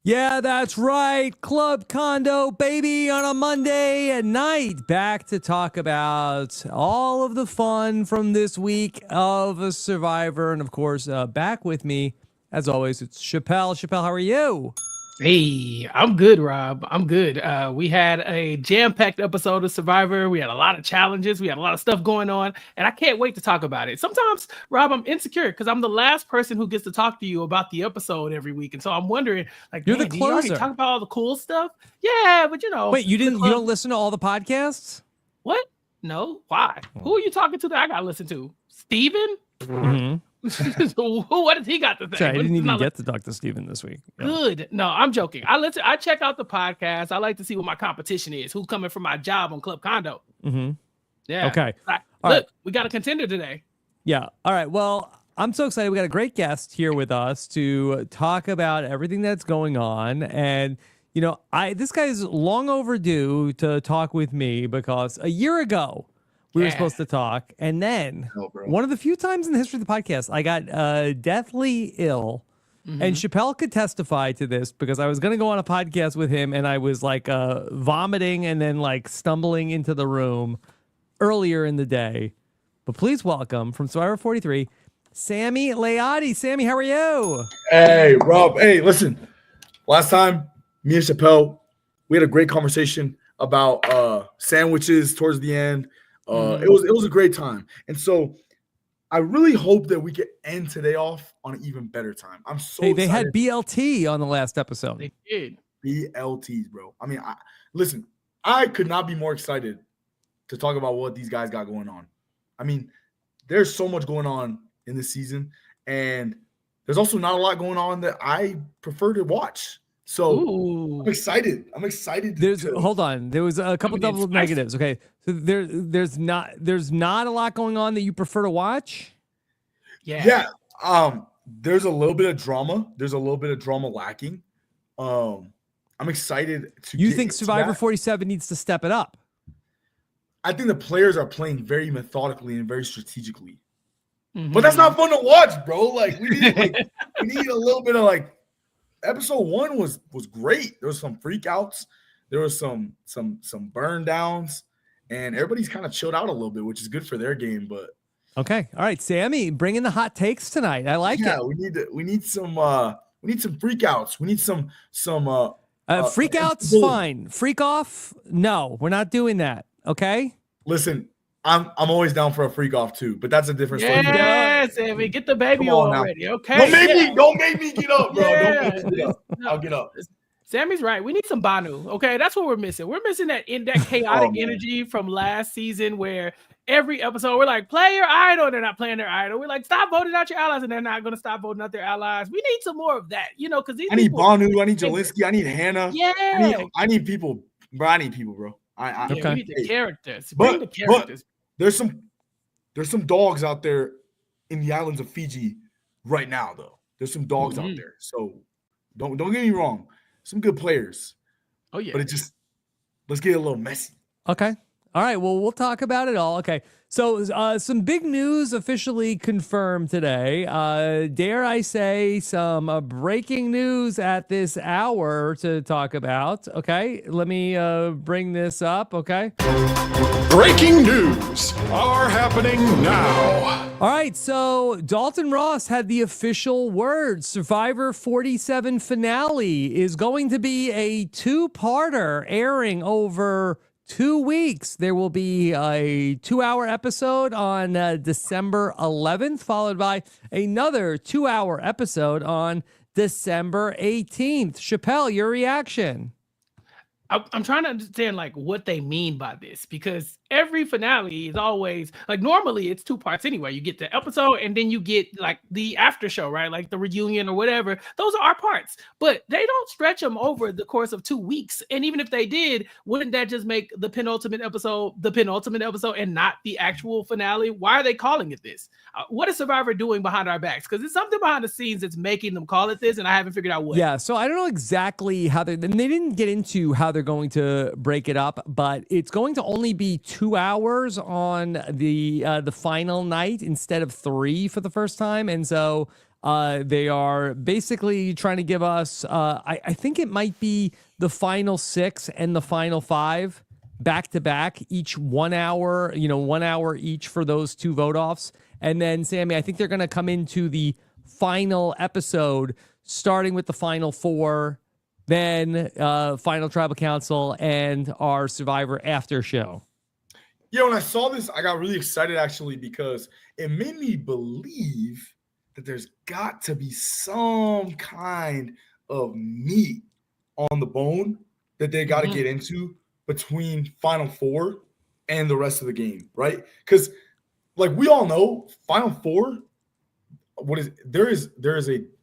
Yeah, that's right. Club Condo, baby, on a Monday at night. Back to talk about all of the fun from this week of a Survivor. And of course, back with me, as always, it's Chappell. Chappell, how are you? Hey, I'm good, Rob. I'm good. We had a jam-packed episode of Survivor. We had a lot of challenges. We had a lot of stuff going on, and I can't wait to talk about it. Sometimes, Rob, I'm insecure because I'm the last person who gets to talk to you about the episode every week, and so I'm wondering, like, You're man, the did you already closer. talk about all the cool stuff? Yeah, but Wait, you the didn't? You club. don't listen to all the podcasts? What? No, why? Who are you talking to that I got to listen to? Steven? Mm-hmm. What does he got to say? Sorry, I didn't even Not like, get to talk to Steven this week. Yeah. good. No, I'm joking. I check out the podcast. I like to see what my competition is. Who's coming for my job on Club Condo? Mm-hmm. Yeah. Okay. Look, right. we got a contender today. Yeah. All right. Well, I'm so excited. We got a great guest here with us to talk about everything that's going on. And, you know, this guy is long overdue to talk with me because a year ago we were supposed to talk. And then one of the few times in the history of the podcast, I got deathly ill. And Chappell could testify to this because I was going to go on a podcast with him and I was like vomiting and then like stumbling into the room earlier in the day. But please welcome from Survivor 43, Sami Layadi. Sami, how are you? Hey, Rob. Hey, listen. Last time, me and Chappell, we had a great conversation about sandwiches towards the end. It was a great time. And so I really hope that we can end today off on an even better time. I'm so Hey, they excited. had BLT on the last episode. They did. BLTs, bro. I mean, listen, I could not be more excited to talk about what these guys got going on. I mean, there's so much going on in this season, and there's also not a lot going on that I prefer to watch. So I'm excited. Hold on. There was a couple double negatives. Okay, so there's not a lot going on that you prefer to watch. Yeah. There's a little bit of drama. There's a little bit of drama lacking. I'm excited to. You think Survivor 47 needs to step it up? I think the players are playing very methodically and very strategically. But that's not fun to watch, bro. Like we need a little bit of like episode 1 was great. There was some freakouts, there was some burn downs, and everybody's kind of chilled out a little bit, which is good for their game. But okay, all right, Sami, bring in the hot takes tonight. I like it. Yeah, we need some freakouts. We need some freakouts. Fine. Freak off. No, we're not doing that. Okay. Listen, I'm always down for a freak off too, but that's a different story. Yeah, Sammy, get the baby on already. Okay. Don't make me get up, bro. Don't make me get up. I'll get up. Sammy's right. We need some Banu. Okay, that's what we're missing. We're missing that chaotic energy from last season where every episode we're like, play your idol, and they're not playing their idol. We're like, stop voting out your allies, and they're not going to stop voting out their allies. We need some more of that, because I need Banu, I need Jelinski, I need Hannah. Yeah, I need people, bro. We need the characters. Bring the characters. There's some dogs out there in the islands of Fiji right now, though. There's some dogs out there. So don't get me wrong. Some good players. Oh yeah. But let's get a little messy. Okay. All right. Well, we'll talk about it all. Okay. So some big news officially confirmed today. Dare I say some breaking news at this hour to talk about. Okay. Let me bring this up. Okay. Breaking news are happening now. All right, so Dalton Ross had the official word. Survivor 47 finale is going to be a two-parter airing over 2 weeks. There will be a 2-hour episode on December 11th, followed by another 2-hour episode on December 18th. Chappell, your reaction? I'm trying to understand like what they mean by this, because every finale is always like, normally it's 2 parts anyway. You get the episode and then you get like the after show, right? Like the reunion or whatever. Those are our parts, but they don't stretch them over the course of 2 weeks. And even if they did, wouldn't that just make the penultimate episode and not the actual finale? Why are they calling it this? What is Survivor doing behind our backs? Because it's something behind the scenes that's making them call it this, and I haven't figured out what. Yeah, so I don't know exactly how they didn't get into how they're going to break it up, but it's going to only be 2 hours on the final night instead of 3 for the first time. And so They are basically trying to give us, I think it might be the final 6 and the final 5 back to back, each 1 hour, 1 hour each for those 2 vote offs. And then, Sammy, I think they're going to come into the final episode, starting with the final 4, then final tribal council and our Survivor after show. Yeah, when I saw this, I got really excited actually because it made me believe that there's got to be some kind of meat on the bone that they got to get into between Final 4 and the rest of the game, right? Because like we all know, Final 4, there is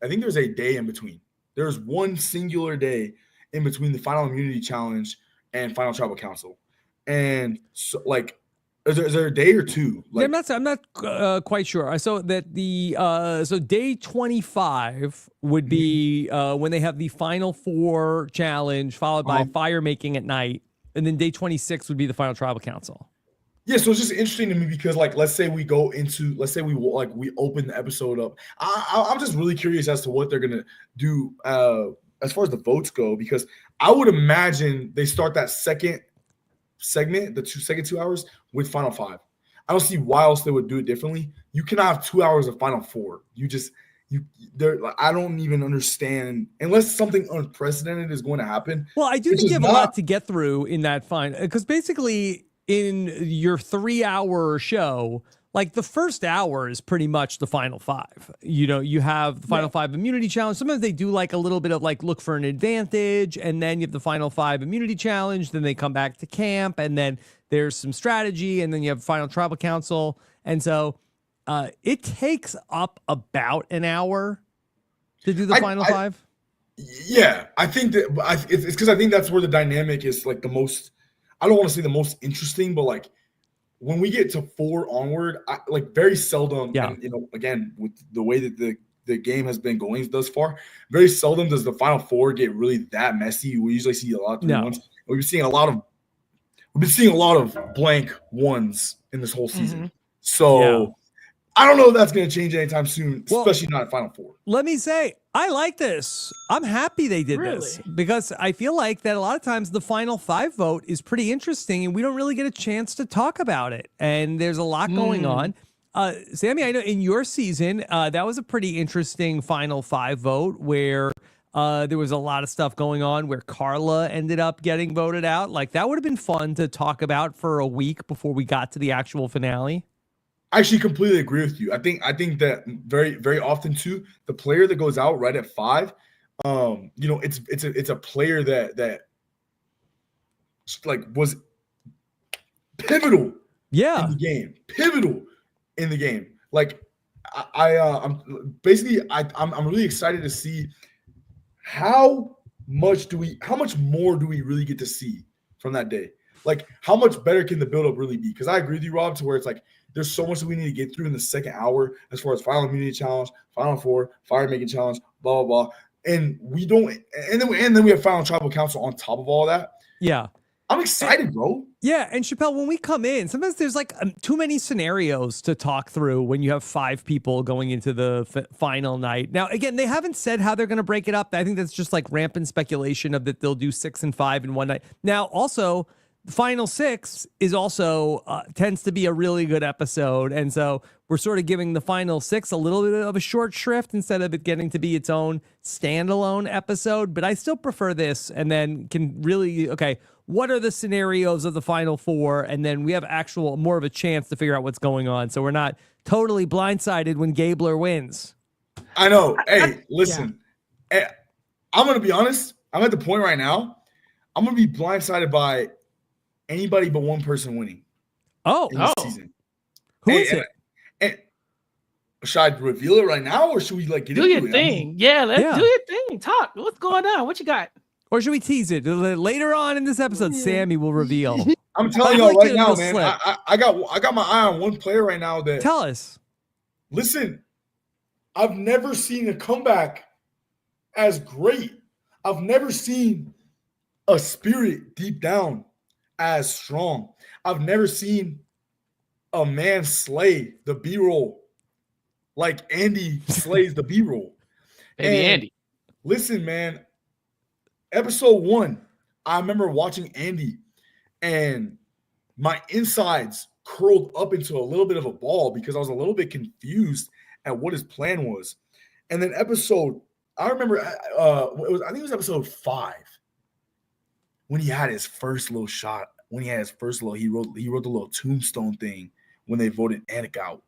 I think there's a day in between. There's one singular day in between the Final Immunity Challenge and Final Tribal Council. And so, like, is there a day or 2? Like, yeah, I'm not quite sure. I saw that so day 25 would be when they have the Final 4 challenge, followed by fire making at night, and then day 26 would be the Final Tribal Council. Yeah, so it's just interesting to me because, like, let's say we open the episode up. I'm just really curious as to what they're gonna do as far as the votes go, because I would imagine they start that second segment, the second 2 hours with Final 5. I don't see why else they would do it differently. You cannot have 2 hours of Final 4. I don't even understand unless something unprecedented is going to happen. Well, I do think you have a lot to get through in that final, because basically in your 3-hour show, like the first hour is pretty much the final 5. You have the final 5 immunity challenge. Sometimes they do like a little bit of like look for an advantage, and then you have the final 5 immunity challenge. Then they come back to camp, and then there's some strategy, and then you have final tribal council. And so it takes up about an hour to do the final 5. Yeah, I think that it's because I think that's where the dynamic is like the most. I don't want to say the most interesting, but like when we get to 4 onward, like very seldom, and again, with the way that the game has been going thus far, very seldom does the final 4 get really that messy. We usually see a lot of 3-1s. We've been seeing a lot of blank 1s in this whole season. So I don't know if that's going to change anytime soon, especially not at Final 4. Let me say, I like this. I'm happy they did this because I feel like that a lot of times the final 5 vote is pretty interesting and we don't really get a chance to talk about it. And there's a lot going on. Sammy, I know in your season, that was a pretty interesting final 5 vote where there was a lot of stuff going on where Carla ended up getting voted out. Like that would have been fun to talk about for a week before we got to the actual finale. I actually completely agree with you. I think that very, very often too, the player that goes out right at 5, it's a player that like was pivotal in the game. Like I'm really excited to see how much more do we really get to see from that day? Like how much better can the buildup really be? Because I agree with you, Rob, to where it's like there's so much that we need to get through in the second hour as far as final immunity challenge, final 4, fire making challenge, blah, blah, blah. And we don't, and then we have final tribal council on top of all that. Yeah. I'm excited, bro. Yeah. And Chappell, when we come in, sometimes there's like too many scenarios to talk through when you have 5 people going into the final night. Now, again, they haven't said how they're going to break it up. I think that's just like rampant speculation of that they'll do 6 and 5 in one night. Now, also, Final 6 is also tends to be a really good episode, and so we're sort of giving the Final 6 a little bit of a short shrift instead of it getting to be its own standalone episode. But I still prefer this, and then can really what are the scenarios of the Final 4, and then we have more of a chance to figure out what's going on, so we're not totally blindsided when Gabler wins. I know. Hey, listen, I'm gonna be honest. I'm at the point right now. I'm gonna be blindsided by anybody but one person winning. In this season. Who is it? And should I reveal it right now, or should we like do your thing? Let's do your thing. Talk. What's going on? What you got? Or should we tease it later on in this episode? Sammy will reveal. I'm telling y'all right now, man. I got my eye on one player right now. That tell us. Listen, I've never seen a comeback as great. I've never seen a spirit deep down as strong. I've never seen a man slay the B-roll like Andy slays the B-roll. Baby Andy. Listen, man, episode 1, I remember watching Andy and my insides curled up into a little bit of a ball because I was a little bit confused at what his plan was. And then I remember, I think it was episode 5 when he had his first little shot. When he had his first little, he wrote the little tombstone thing when they voted Anik out.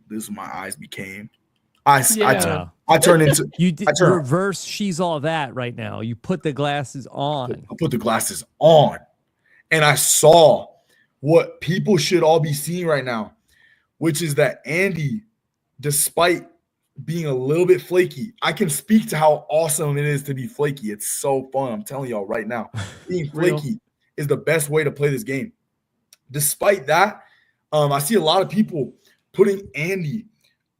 This is what my eyes became. I turned into you did reverse. She's all that right now. You put the glasses on. I put the glasses on, and I saw what people should all be seeing right now, which is that Andy, despite being a little bit flaky, I can speak to how awesome it is to be flaky. It's so fun. I'm telling y'all right now, being flaky is the best way to play this game. Despite that, I see a lot of people putting Andy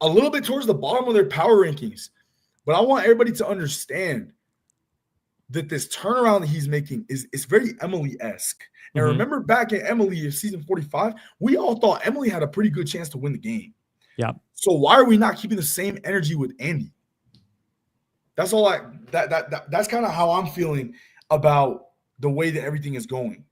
a little bit towards the bottom of their power rankings. But I want everybody to understand that this turnaround that he's making is very Emily-esque. And remember back in Emily of season 45, we all thought Emily had a pretty good chance to win the game. Yeah. So why are we not keeping the same energy with Andy? That's all that's kind of how I'm feeling about the way that everything is going.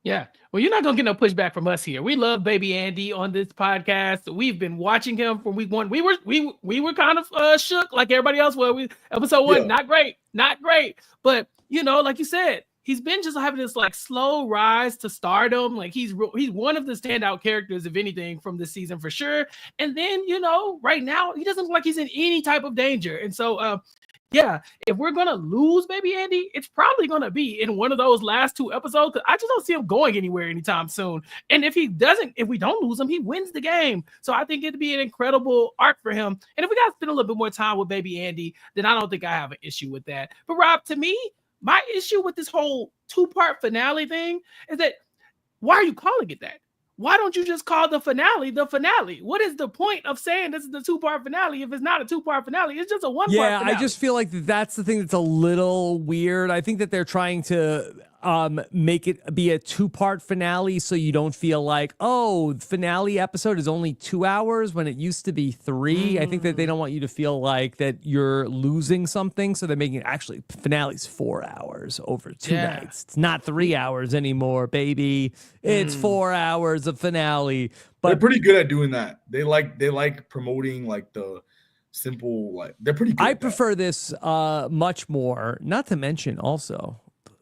Yeah. Well, you're not going to get no pushback from us here. We love baby Andy on this podcast. We've been watching him from week 1. We were kind of shook like everybody else. Well, episode 1, not great. But, like you said, he's been just having this like slow rise to stardom. Like he's one of the standout characters, if anything, from this season for sure. And then, right now he doesn't look like he's in any type of danger. And so, if we're going to lose baby Andy, it's probably going to be in one of those last 2 episodes. Cause I just don't see him going anywhere anytime soon. And if we don't lose him, he wins the game. So I think it'd be an incredible arc for him. And if we got to spend a little bit more time with baby Andy, then I don't think I have an issue with that. But Rob, to me, my issue with this whole 2-part finale thing is that why are you calling it that? Why don't you just call the finale the finale? What is the point of saying this is the 2-part finale if it's not a 2-part finale? It's just a 1-part finale. I just feel like that's the thing that's a little weird. I think that they're trying to make it be a 2-part finale so you don't feel like, finale episode is only 2 hours when it used to be 3. I think that they don't want you to feel like that you're losing something, so they're making it actually finale's 4 hours over 2 nights. It's not 3 hours anymore, baby. It's 4 hours of finale. But they're pretty good at doing that. They like promoting like the simple, like they're pretty good. I prefer this much more, not to mention also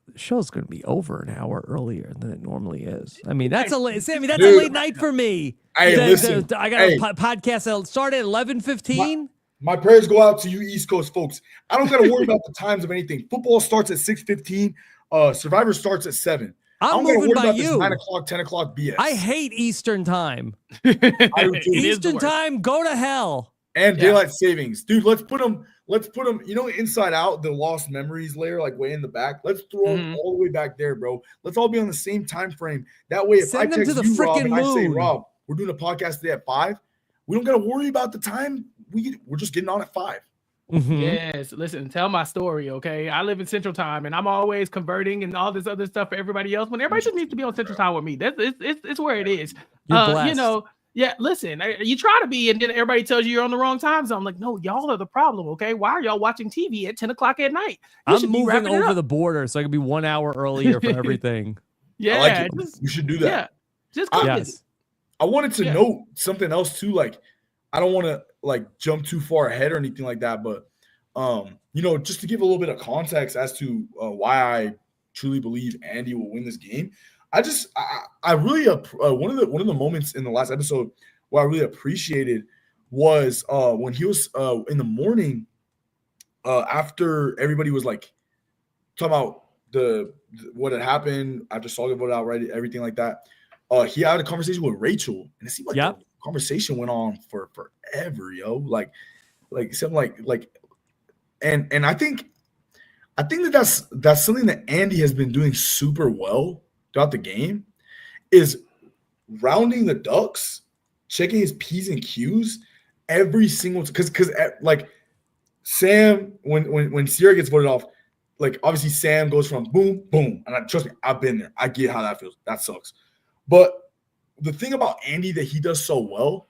the show's going to be over an hour earlier than it normally is. I mean, that's a late night for me. Hey, listen, I got a podcast that'll start at 11:15. My prayers go out to you East Coast folks. I don't got to worry about the times of anything. Football starts at 6:15. Survivor starts at 7. I'm moving by you. 9 o'clock, 10 o'clock BS. I hate Eastern time. Eastern time, go to hell. And daylight savings, dude. Let's put them. Inside Out, the lost memories layer, like way in the back. Let's throw them all the way back there, bro. Let's all be on the same time frame. That way, if Send I them text to the you, Rob, frickin' and I say, moon. Rob, we're doing a podcast today at 5. We don't got to worry about the time. We're just getting on at 5. Yes, listen, tell my story, okay? I live in Central Time, and I'm always converting and all this other stuff for everybody else. When everybody just needs to be on Central Time with me, it's where it is. You're blessed. Listen, you try to be, and then everybody tells you you're on the wrong time zone. I'm like, no, y'all are the problem, okay? Why are y'all watching TV at 10 o'clock at night? I'm moving over the border so I can be 1 hour earlier for everything. I like it. You should do that. Yeah, just come visit. I wanted to note something else too. Like, I don't want to like jump too far ahead or anything like that, but just to give a little bit of context as to why I truly believe Andy will win this game. I really one of the moments in the last episode what I really appreciated was when he was in the morning after everybody was like talking about what had happened after Saul got voted out, right? Everything like that. He had a conversation with Rachel, and it seemed like the conversation went on for forever, yo. Like something like, and I think that's something that Andy has been doing super well throughout the game, is rounding the ducks, checking his P's and Q's every single because like Sam when Sierra gets voted off, like obviously Sam goes from boom boom, and trust me, I've been there. I get how that feels. That sucks. But the thing about Andy that he does so well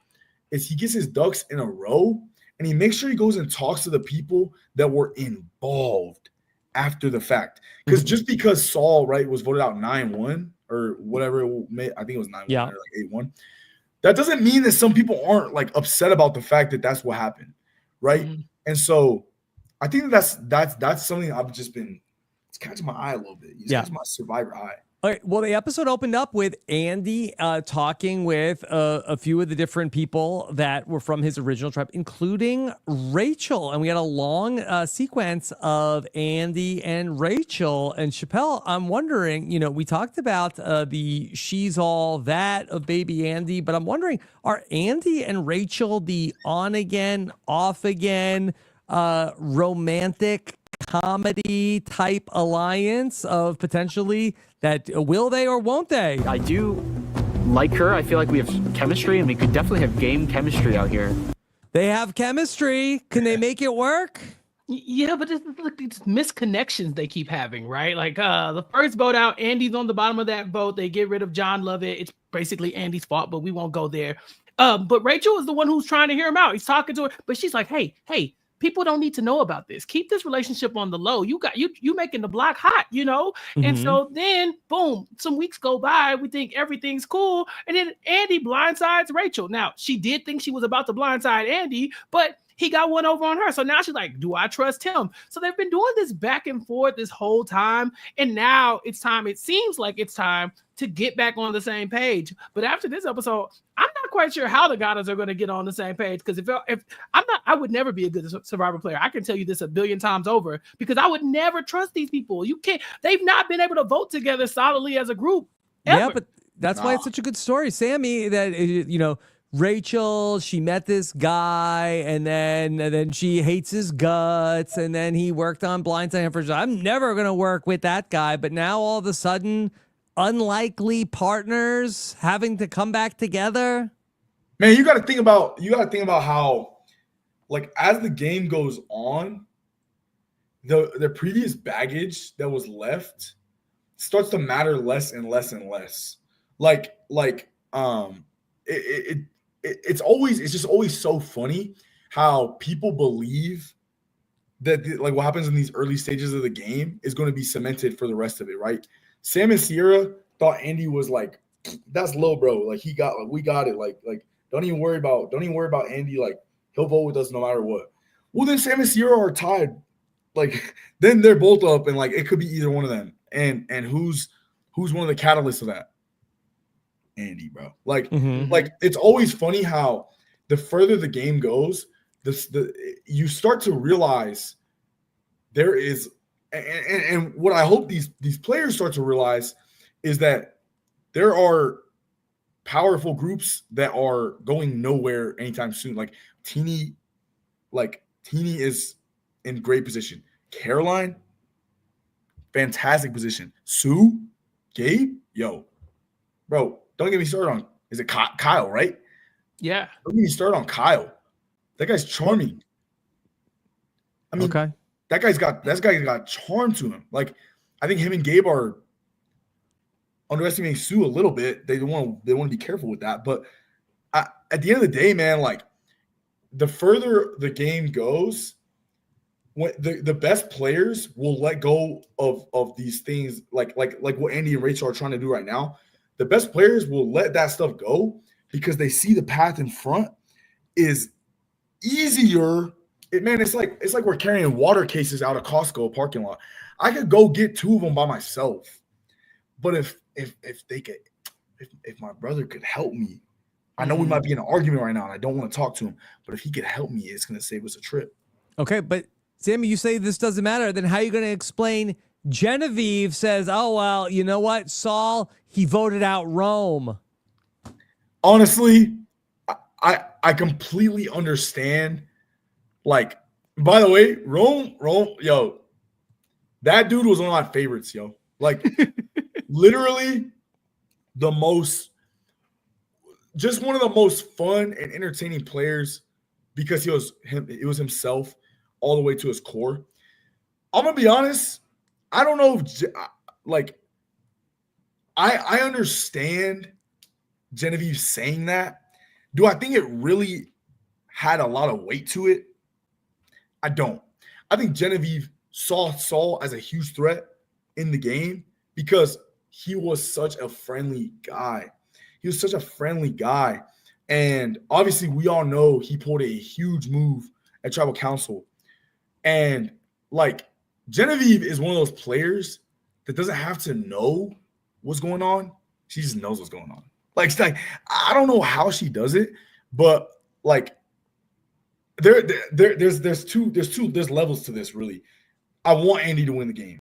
is he gets his ducks in a row and he makes sure he goes and talks to the people that were involved after the fact. Because just because Saul, right, was voted out 9-1 or whatever, I think it was 9-1 or like 8-1. That doesn't mean that some people aren't like upset about the fact that that's what happened, right? And so I think that's something I've just been, it's catching my eye a little bit. It's catching my Survivor eye. All right. Well, the episode opened up with Andy talking with a few of the different people that were from his original tribe, including Rachel. And we had a long sequence of Andy and Rachel. And Chappell, I'm wondering, we talked about the she's all that of baby Andy, but I'm wondering, are Andy and Rachel the on again, off again, romantic comedy type alliance of potentially that will they or won't they? I do like her. I feel like we have chemistry and we could definitely have game chemistry out here. They have chemistry. Can they make it work? Yeah, but it's misconnections they keep having, right? Like the first vote out, Andy's on the bottom of that vote. They get rid of John Lovett. It's basically Andy's fault, but we won't go there. But Rachel is the one who's trying to hear him out. He's talking to her, but she's like, hey, people don't need to know about this. Keep this relationship on the low. You making the block hot, And so then, boom, some weeks go by. We think everything's cool. And then Andy blindsides Rachel. Now, she did think she was about to blindside Andy, but he got one over on her. So now she's like, do I trust him? So they've been doing this back and forth this whole time. And now it's time. It seems like it's time to get back on the same page. But after this episode, I'm not quite sure how the Gattas are going to get on the same page. Because I would never be a good Survivor player. I can tell you this a billion times over because I would never trust these people. You can't. They've not been able to vote together solidly as a group. Ever. Yeah, but that's why it's such a good story, Sammy. That Rachel, she met this guy, and then she hates his guts, and then he worked on blindsiding her. I'm never gonna work with that guy, but now all of a sudden, unlikely partners having to come back together. Man, you got to think about how, like, as the game goes on, the previous baggage that was left starts to matter less and less and less. It's just always so funny how people believe that like what happens in these early stages of the game is going to be cemented for the rest of it, right? Sam and Sierra thought Andy was like, that's low, bro. Like we got it. Like don't even worry about Andy. Like he'll vote with us no matter what. Well, then Sam and Sierra are tied. Like then they're both up, and like it could be either one of them. And who's one of the catalysts of that? Andy, bro. Like it's always funny how the further the game goes, you start to realize there is, and what I hope these players start to realize is that there are powerful groups that are going nowhere anytime soon. Like Teeny is in great position. Caroline, fantastic position. Sue, Gabe, bro. Don't get me started on, is it Kyle, right? Yeah. Don't get me started on Kyle. That guy's charming. I mean, okay. that guy's got charm to him. Like, I think him and Gabe are underestimating Sue a little bit. They want to be careful with that. But at the end of the day, man, like the further the game goes, when the best players will let go of these things, like what Andy and Rachel are trying to do right now. The best players will let that stuff go because they see the path in front is easier. It's like we're carrying water cases out of Costco parking lot. I could go get 2 of them by myself, but if my brother could help me, I know we might be in an argument right now, and I don't want to talk to him. But if he could help me, it's going to save us a trip. Okay, but Sammy, you say this doesn't matter. Then how are you going to explain? Genevieve says, "Oh well, you know what, Saul, he voted out Rome." Honestly, I completely understand. Like, by the way, Rome, yo, that dude was one of my favorites, yo. Like, literally, just one of the most fun and entertaining players because it was himself all the way to his core. I'm gonna be honest. I don't know if I understand Genevieve saying that Do I think it really had a lot of weight to it? I don't. I think Genevieve saw Saul as a huge threat in the game because he was such a friendly guy. He was such a friendly guy. And obviously, we all know he pulled a huge move at Tribal Council. And like, Genevieve is one of those players that doesn't have to know what's going on. She just knows what's going on. Like, it's like, I don't know how she does it, but like, there's levels to this, really. I want Andy to win the game.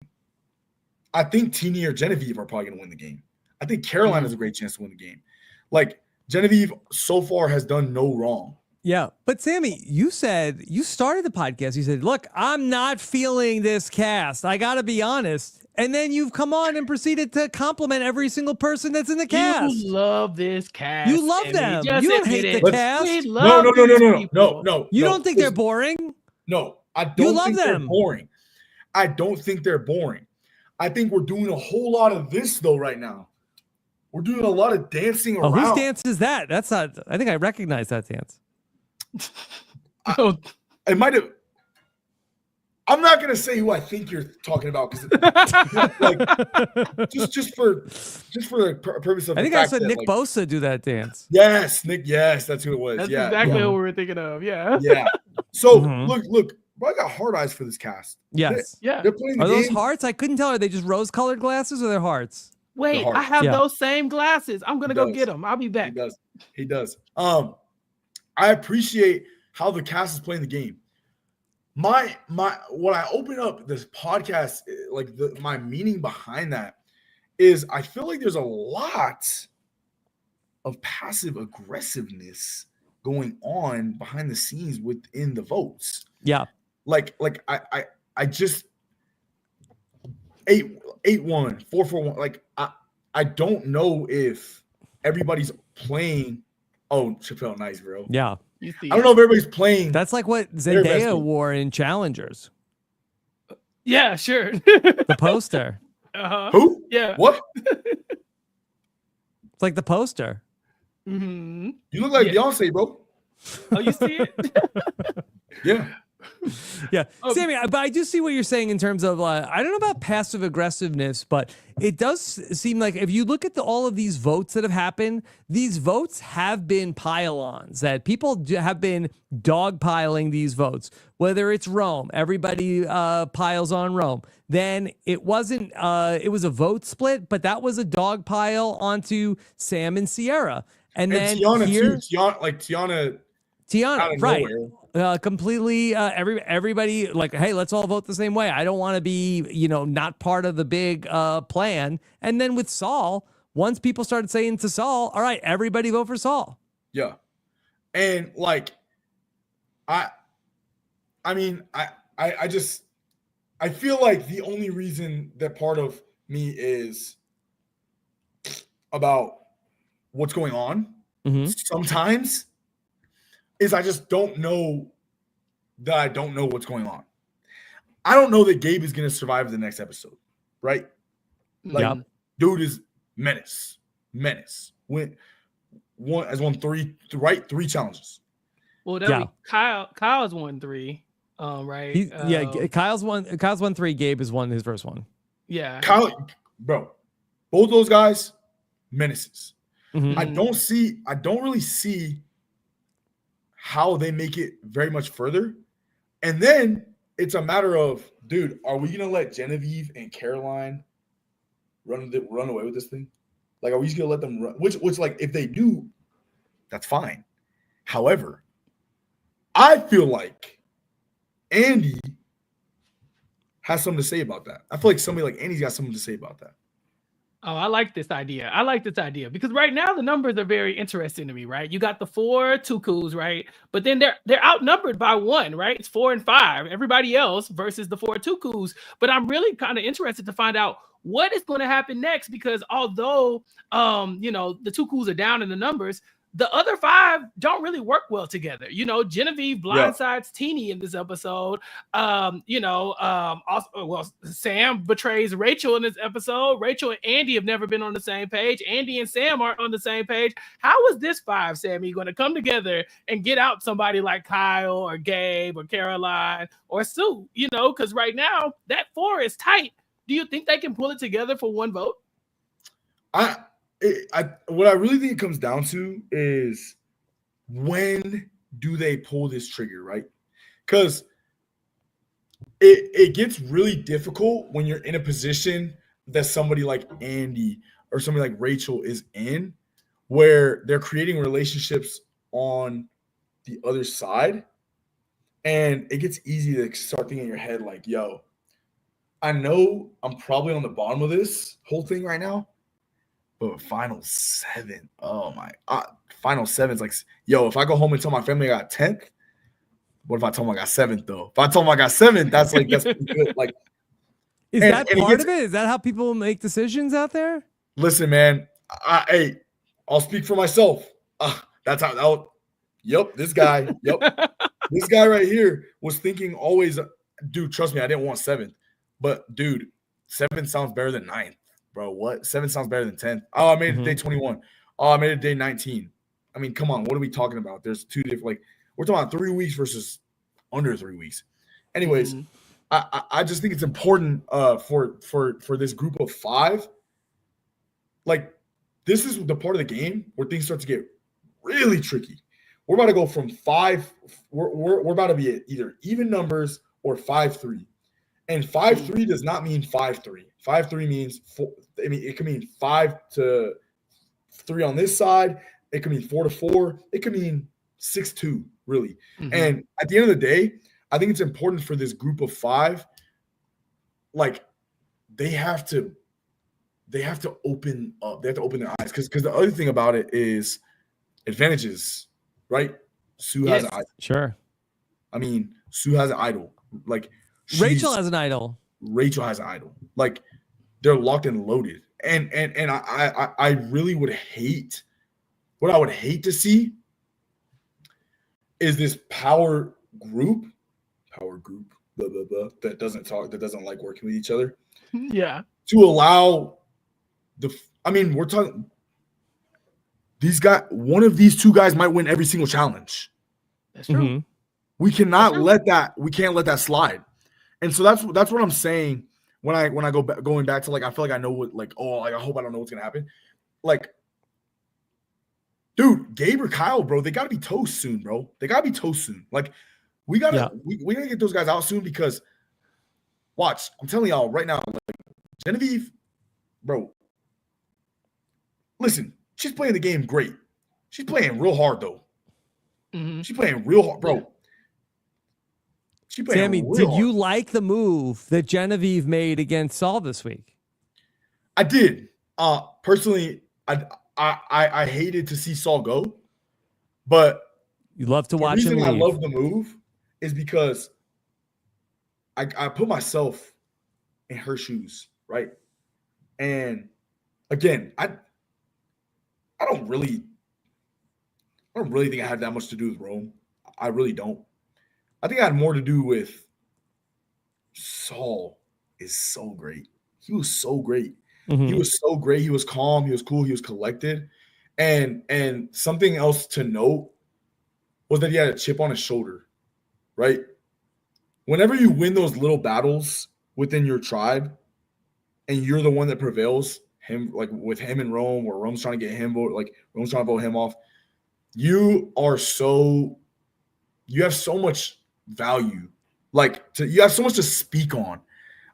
I think Teeny or Genevieve are probably going to win the game. I think Caroline has a great chance to win the game. Like, Genevieve so far has done no wrong. Yeah. But Sammy, you said, you started the podcast. You said, look, I'm not feeling this cast. I got to be honest. And then you've come on and proceeded to compliment every single person that's in the cast. You love this cast. You love them. You don't hate the cast. No. You don't think they're boring? No, I don't think they're them. boring. I don't think they're boring. I think we're doing a whole lot of this, though, right now. We're doing a lot of dancing around. Whose dance is that? That's not, I think I recognize that dance. It might have. I'm not gonna say who I think you're talking about because, like, just for the purpose of. I think I said Nick Bosa do that dance. Yes, Nick. Yes, that's who it was. That's yeah, exactly what we were thinking of. Yeah. Yeah. So look, bro, I got hard eyes for this cast. Yes. They're playing the Are game. those hearts? I couldn't tell. Are they just rose-colored glasses or they're hearts? Wait, hearts. I have Yeah. those same glasses. I'm gonna go get them. I'll be back. He does. I appreciate how the cast is playing the game. When I open up this podcast, like my meaning behind that is I feel like there's a lot of passive aggressiveness going on behind the scenes within the votes. Yeah. Like I just 8-1, 4-4-1. Like I don't know if everybody's playing. Oh, Chappell, nice, bro. Yeah. You see I don't know if everybody's playing. That's like what Zendaya wore in Challengers. Yeah, sure. The poster. Who? Yeah. What? It's like the poster. Mm-hmm. You look like Beyonce, bro. Oh, you see it? Yeah. Yeah. Sammy, but I do see what you're saying in terms of, I don't know about passive aggressiveness, but it does seem like if you look at all of these votes that have happened, these votes have been pile-ons, that people have been dogpiling these votes, whether it's Rome, everybody piles on Rome. Then it wasn't, it was a vote split, but that was a dog pile onto Sam and Sierra. And then Tiana here, too. Tiana, right. Completely everybody like, hey, let's all vote the same way. I don't want to be, not part of the big plan. And then with Saul, once people started saying to Saul, all right, everybody vote for Saul. Yeah. And like I feel like the only reason that part of me is about what's going on sometimes is I just don't know that I don't know what's going on. I don't know that Gabe is going to survive the next episode, right? Like, dude is menace. Won three challenges. Well, that'd be Kyle's won 3, right? Kyle's won 3. Gabe has won his first one. Yeah. Kyle, bro, both those guys, menaces. Mm-hmm. I don't really see how they make it very much further. And then it's a matter of, dude, are we gonna let Genevieve and Caroline run away with this thing? Like, are we just gonna let them run? Which like, if they do, that's fine. However, I feel like Andy has something to say about that. I feel like somebody like Andy's got something to say about that. Oh, I like this idea because right now the numbers are very interesting to me, right? You got the 4 Tukus, right? But then they're outnumbered by 1, right? It's 4 and 5. Everybody else versus the 4 Tukus. But I'm really kind of interested to find out what is going to happen next because although the Tukus are down in the numbers, the other 5 don't really work well together. You know, Genevieve blindsides Teeny in this episode. Sam betrays Rachel in this episode. Rachel and Andy have never been on the same page. Andy and Sam aren't on the same page. How is this 5, Sammy, going to come together and get out somebody like Kyle or Gabe or Caroline or Sue? You know, because right now that 4 is tight. Do you think they can pull it together for one vote? What I really think it comes down to is, when do they pull this trigger, right? Because it gets really difficult when you're in a position that somebody like Andy or somebody like Rachel is in, where they're creating relationships on the other side. And it gets easy to start thinking in your head like, yo, I know I'm probably on the bottom of this whole thing right now, but final 7, oh my, final 7 is like, yo, if I go home and tell my family I got 10th, what if I told them I got 7th though? If I told them I got 7th, that's good. Like, is that part of it? Is that how people make decisions out there? Listen, man, I'll speak for myself. That's how. Yep, this guy. Yep, this guy right here was thinking always. Dude, trust me, I didn't want 7th, but dude, 7th sounds better than 9th. Bro, what? 7th sounds better than 10th. Oh, I made it day 21. Oh, I made it day 19. I mean, come on. What are we talking about? There's 2 different, like, we're talking about 3 weeks versus under 3 weeks. Anyways, I just think it's important for this group of 5. Like, this is the part of the game where things start to get really tricky. We're about to go from 5. We're about to be at either even numbers or 5-3. And 5-3 does not mean 5-3. 5-3 means 4. I mean, it could mean 5-3 on this side. It could mean 4-4. It could mean 6-2, really. And at the end of the day, I think it's important for this group of 5. Like, they have to open up. They have to open their eyes, because the other thing about it is advantages, right? Sue has an idol. Sure. I mean, Sue has an idol. Like, Rachel has an idol. Rachel has an idol. Like, they're locked and loaded. And I really would hate, what I would hate to see is this power group, blah, blah, blah, that doesn't talk, that doesn't like working with each other. Yeah. To allow we're talking, these guys, one of these 2 guys might win every single challenge. That's true. We cannot let that, we can't let that slide. And so that's what I'm saying when I going back to, like, I feel like I know what, like, oh, like, I hope I don't know what's gonna happen. Like, dude, Gabe or Kyle, bro, they gotta be toast soon, bro. They gotta be toast soon. Like, we gotta get those guys out soon, because watch, I'm telling y'all right now, like, Genevie, bro, listen, she's playing the game great. She's playing real hard though. She's playing real hard, bro. Sammy, did you like the move that Genevieve made against Saul this week? I did. Personally, I hated to see Saul go, but you love to watch him leave. The reason I love the move is because I put myself in her shoes, right? And again, I don't really think I had that much to do with Rome. I really don't. I think I had more to do with Saul is so great. He was so great. He was so great. He was calm. He was cool. He was collected. And something else to note was that he had a chip on his shoulder, right? Whenever you win those little battles within your tribe and you're the one that prevails, him, like with him and Rome, or Rome's trying to get him vote, like Rome's trying to vote him off, you have so much value. Like, you have so much to speak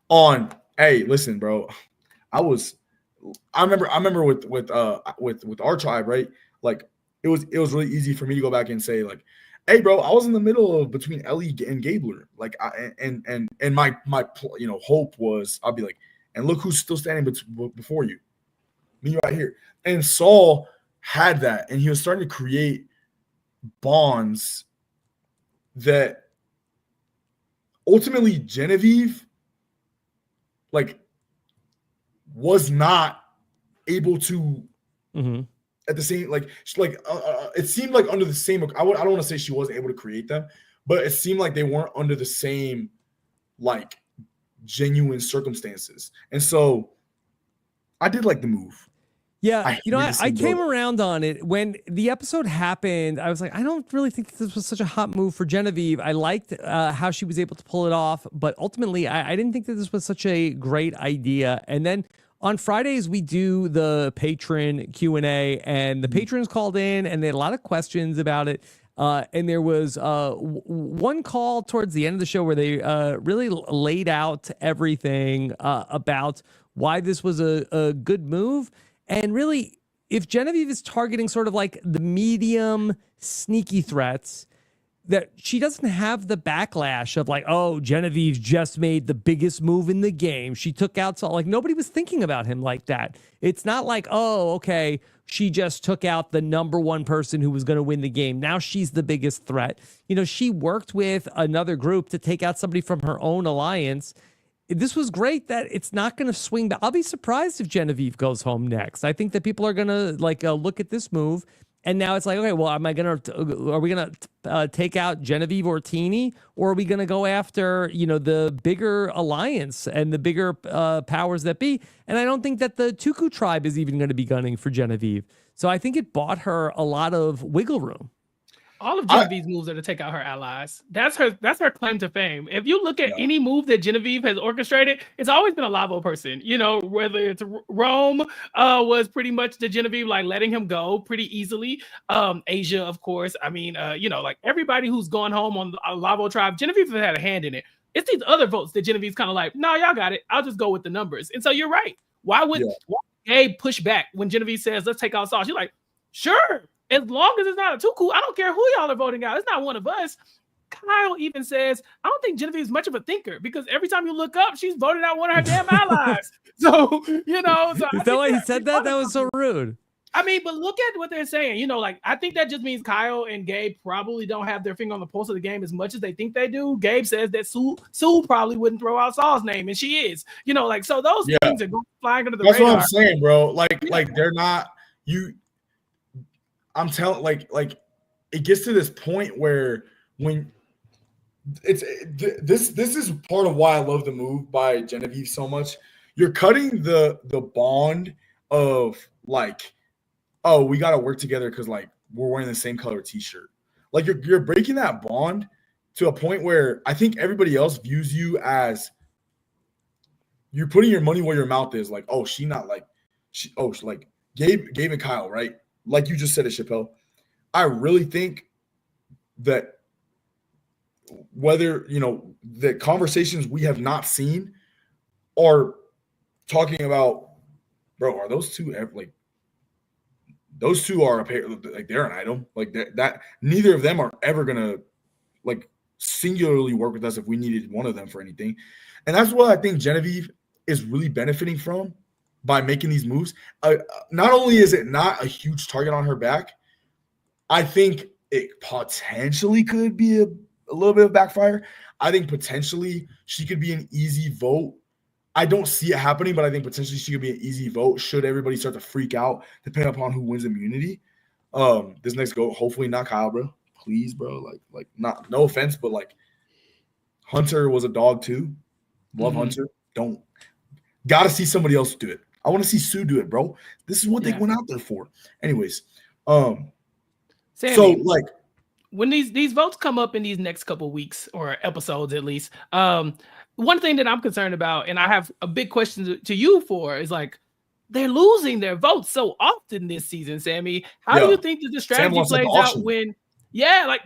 on, hey, listen, bro. I remember with our tribe, right? Like, it was really easy for me to go back and say, like, hey, bro, I was in the middle of between Ellie and Gabler. Like, my hope was, I'll be like, and look who's still standing before you, me right here. And Saul had that, and he was starting to create bonds that ultimately Genevieve, like, was not able to at the same it seemed like under the same. I don't want to say she wasn't able to create them, but it seemed like they weren't under the same like genuine circumstances, and so I did like the move. Yeah, I came around on it when the episode happened. I was like, I don't really think this was such a hot move for Genevie. I liked how she was able to pull it off, but ultimately, I didn't think that this was such a great idea. And then on Fridays, we do the patron Q&A, and the patrons called in, and they had a lot of questions about it. And there was one call towards the end of the show where they really laid out everything about why this was a good move. And really, if Genevieve is targeting sort of like the medium sneaky threats, that she doesn't have the backlash of like, oh, Genevieve just made the biggest move in the game. She took out Saul. Like, nobody was thinking about him like that. It's not like, oh, okay, she just took out the number one person who was going to win the game. Now she's the biggest threat. She worked with another group to take out somebody from her own alliance. This was great that it's not going to swing back. I'll be surprised if Genevieve goes home next. I think that people are going to look at this move, and now it's like, okay, well, are we going to take out Genevieve Ortini, or are we going to go after the bigger alliance and the bigger powers that be? And I don't think that the Tuku tribe is even going to be gunning for Genevieve. So I think it bought her a lot of wiggle room. All of Genevieve's moves are to take out her allies. That's her claim to fame. If you look at any move that Genevieve has orchestrated, it's always been a Lavo person. Whether it's Rome was pretty much the Genevieve, like letting him go pretty easily. Asia, of course. I mean, like everybody who's gone home on the Lavo tribe, Genevieve has had a hand in it. It's these other votes that Genevieve's kind of like, no, y'all got it. I'll just go with the numbers. And so you're right. Why would Gabe push back when Genevieve says, let's take out Saul? She's like, sure. As long as it's not a Tuku, I don't care who y'all are voting out. It's not one of us. Kyle even says, I don't think Genevieve is much of a thinker because every time you look up, she's voting out one of her damn allies. So, So is that why he said that? That was so rude. I mean, but look at what they're saying. I think that just means Kyle and Gabe probably don't have their finger on the pulse of the game as much as they think they do. Gabe says that Sue probably wouldn't throw out Saul's name, and she is. So those things are going flying under the radar. That's what I'm saying, bro. Like they're not you. I'm telling, like it gets to this point where when this is part of why I love the move by Genevieve so much. You're cutting the bond of like, oh, we got to work together because like we're wearing the same color t-shirt. Like you're breaking that bond to a point where I think everybody else views you as you're putting your money where your mouth is. Like, oh, like Gabe and Kyle, right? Like you just said it, Chappell. I really think that whether, the conversations we have not seen are talking about, bro, are those two like those two are a pair, like they're an item. Like that neither of them are ever gonna like singularly work with us if we needed one of them for anything. And that's what I think Genevieve is really benefiting from by making these moves. Not only is it not a huge target on her back, I think it potentially could be a little bit of backfire. I think potentially she could be an easy vote. I don't see it happening, but I think potentially she could be an easy vote should everybody start to freak out, depending upon who wins immunity. This next go, hopefully not Kyle, bro. Please, bro. Like not no offense, but like Hunter was a dog too. Love Hunter. Gotta see somebody else do it. I want to see Sue do it, bro. This is what they went out there for. Anyways, Sammy, so like when these votes come up in these next couple of weeks or episodes at least, one thing that I'm concerned about, and I have a big question to you for, is like they're losing their votes so often this season, Sammy. How do you think that the strategy plays out when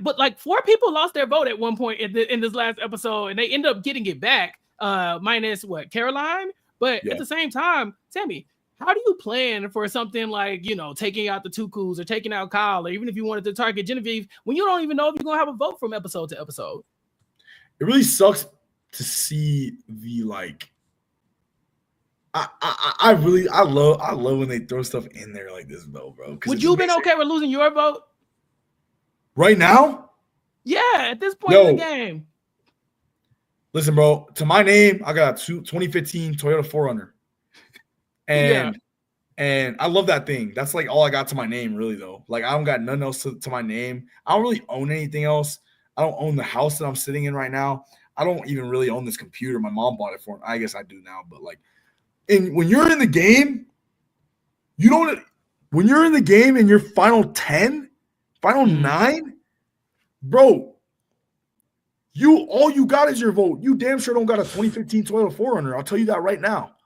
but 4 people lost their vote at one point in this last episode, and they end up getting it back, minus Caroline? But at the same time, Sammy, how do you plan for something like, taking out the Tukus or taking out Kyle, or even if you wanted to target Genevieve, when you don't even know if you're going to have a vote from episode to episode? It really sucks to see the like. I love when they throw stuff in there like this, though, bro. Would you have been okay with losing your vote right now? Yeah, at this point in the game. Listen, bro, to my name, I got a 2015 Toyota 4Runner. And And I love that thing. That's like all I got to my name, really, though. Like, I don't got nothing else to my name. I don't really own anything else. I don't own the house that I'm sitting in right now. I don't even really own this computer. My mom bought it for me. I guess I do now. But, like, when you're in the game, you don't – when you're in the game in your final 10, final 9, bro, all you got is your vote. You damn sure don't got a 2015 Toyota 4Runner. I'll tell you that right now.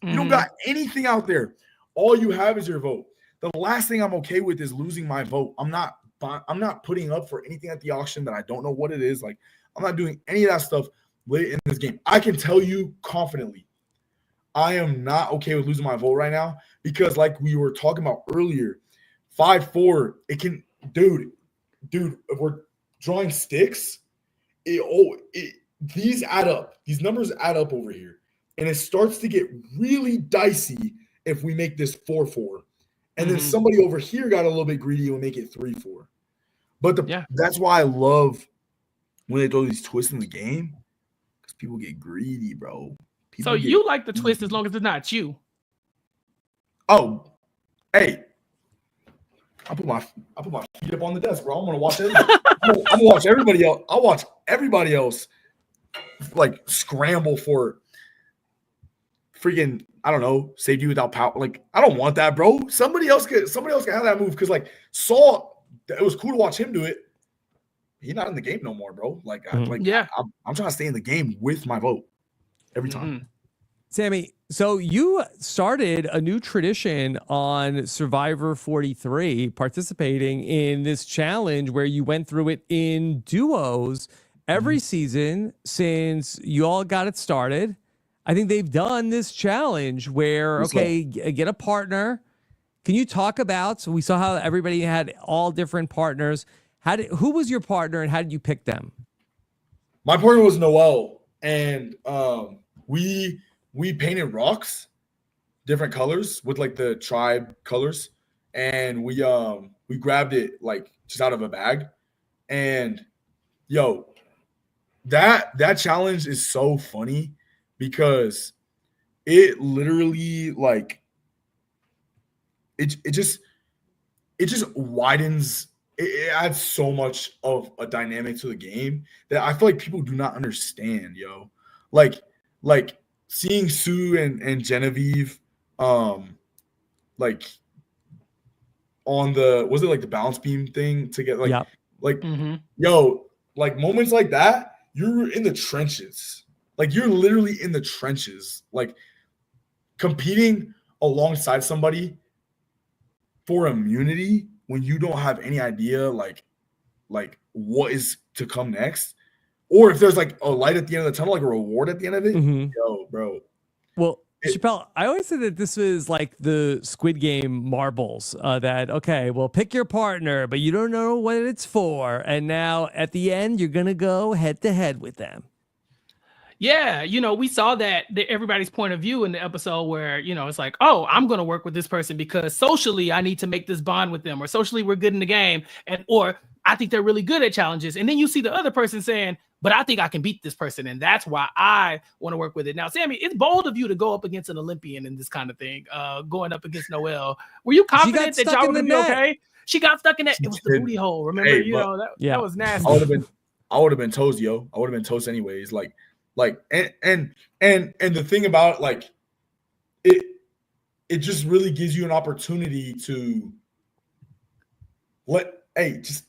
You don't got anything out there. All you have is your vote. The last thing I'm okay with is losing my vote. I'm not putting up for anything at the auction that I don't know what it is. Like, I'm not doing any of that stuff late in this game. I can tell you confidently, I am not okay with losing my vote right now because, like we were talking about earlier, 5-4, it can, dude, if we're drawing sticks, these add up. These numbers add up over here. And it starts to get really dicey if we make this 4-4. And then somebody over here got a little bit greedy and make it 3-4. But that's why I love when they throw these twists in the game, because people get greedy, bro. So you like the twist as long as it's not you. Oh, hey. I put my feet up on the desk, bro. I'm gonna watch everybody. I'm gonna watch everybody else. I'll watch everybody else like scramble for freaking, I don't know, safety without power. Like, I don't want that, bro. Somebody else can have that move. Because, like, Saul, it was cool to watch him do it. He's not in the game no more, bro. Like, I'm trying to stay in the game with my vote every time. Sammy, so you started a new tradition on Survivor 43, participating in this challenge where you went through it in duos every season since you all got it started. I think they've done this challenge where, get a partner. Can you talk about, so we saw how everybody had all different partners. Who was your partner and how did you pick them? My partner was Noel, and we painted rocks, different colors with like the tribe colors, and we grabbed it like just out of a bag. And yo, that challenge is so funny. Because it literally like it just widens. It adds so much of a dynamic to the game that I feel like people do not understand, yo. Like seeing Sue and Genevieve, like on the the balance beam thing to get yo, like moments like that, you're in the trenches. Like, you're literally in the trenches, like competing alongside somebody for immunity when you don't have any idea, like what is to come next, or if there's like a light at the end of the tunnel, like a reward at the end of it. Yo, bro. Well, Chappell, I always say that this is like the Squid Game marbles. Pick your partner, but you don't know what it's for, and now at the end, you're gonna go head to head with them. Yeah, we saw that everybody's point of view in the episode where, it's like, oh, I'm going to work with this person because socially I need to make this bond with them, or socially we're good in the game, or I think they're really good at challenges. And then you see the other person saying, but I think I can beat this person, and that's why I want to work with it. Now, Sammy, it's bold of you to go up against an Olympian in this kind of thing, going up against Noelle. Were you confident that y'all would be okay? She got stuck in that. It was the booty hole. Remember, that was nasty. I would have been toast, yo. I would have been toast anyways. And the thing about it, like, it just really gives you an opportunity to just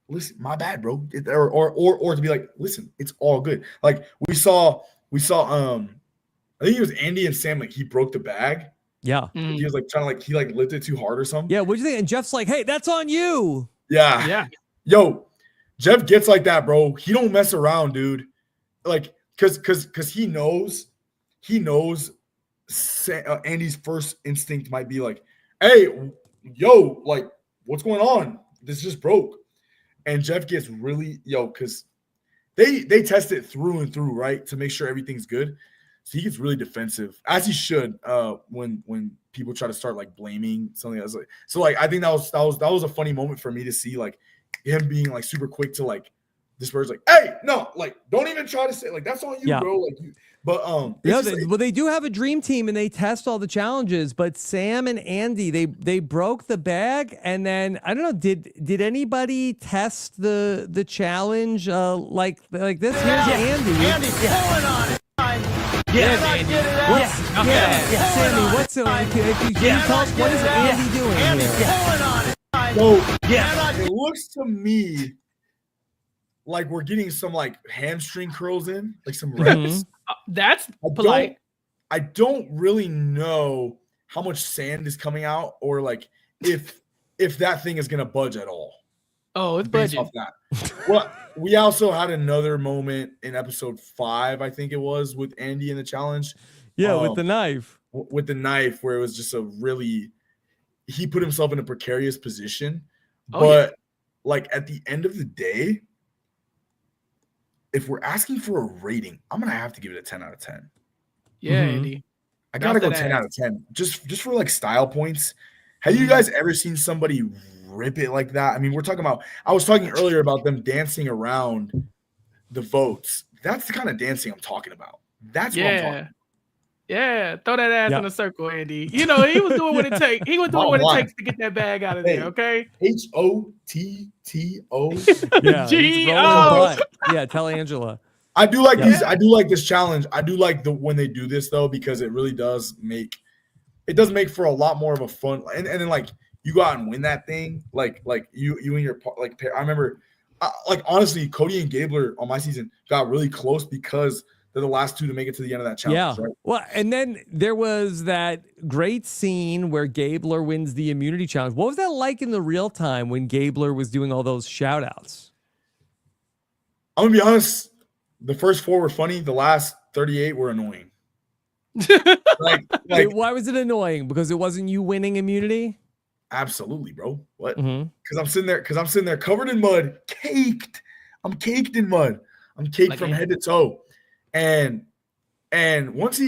listen, my bad, bro. Or to be like, listen, it's all good. Like we saw I think it was Andy and Sam, like he broke the bag. Yeah. He was like trying to he lifted too hard or something. Yeah, what'd you think? And Jeff's like, hey, that's on you. Yeah. Yeah. Yo, Jeff gets like that, bro. He don't mess around, dude. Like, cause he knows Andy's first instinct might be like, hey, yo, like, what's going on? This just broke. And Jeff gets really, because they test it through and through, right, to make sure everything's good. So he gets really defensive, as he should, when people try to start like blaming something else. So like I think that was a funny moment for me to see, like him being like super quick to like Disperse like, hey, no, like, don't even try to say like that's on you, bro. Like, but well, they do have a dream team and they test all the challenges. But Sam and Andy, they broke the bag, and then I don't know, did anybody test the challenge like this? Here's Andy. Andy pulling on it. Sammy, what's can you tell us what is Andy doing here? Pulling on it. So it looks to me like we're getting some like hamstring curls in, like some reps. That's polite. I don't really know how much sand is coming out, or like if that thing is gonna budge at all. Oh, it's based budging. off that. Well, we also had another moment in episode 5, I think it was, with Andy in the challenge. Yeah, with the knife. With the knife, where it was just he put himself in a precarious position. But like at the end of the day, if we're asking for a rating, I'm gonna have to give it a 10 out of 10. Yeah, Andy. I gotta go 10 out of 10. Just for like style points. Have you guys ever seen somebody rip it like that? I mean, I was talking earlier about them dancing around the votes. That's the kind of dancing I'm talking about. That's what I'm talking about. Yeah, throw that ass in a circle, Andy. You know, he was doing what it takes. He was doing what it takes to get that bag out of there, okay? HOTTO. Yeah, G-O. Yeah, tell Angela. I do like these. I do like this challenge. I do like when they do this though, because it really does make for a lot more of a fun. And then like you go out and win that thing, like you and your like. I remember, like honestly, Cody and Gabler on my season got really close because they're the last two to make it to the end of that challenge. Yeah. Right? Well, and then there was that great scene where Gabler wins the immunity challenge. What was that like in the real time when Gabler was doing all those shout outs? I'm gonna be honest. The first 4 were funny. The last 38 were annoying. like why was it annoying? Because it wasn't you winning immunity? Absolutely, bro. What? Because I'm sitting there covered in mud, caked. I'm caked in mud. I'm caked from head to toe. And once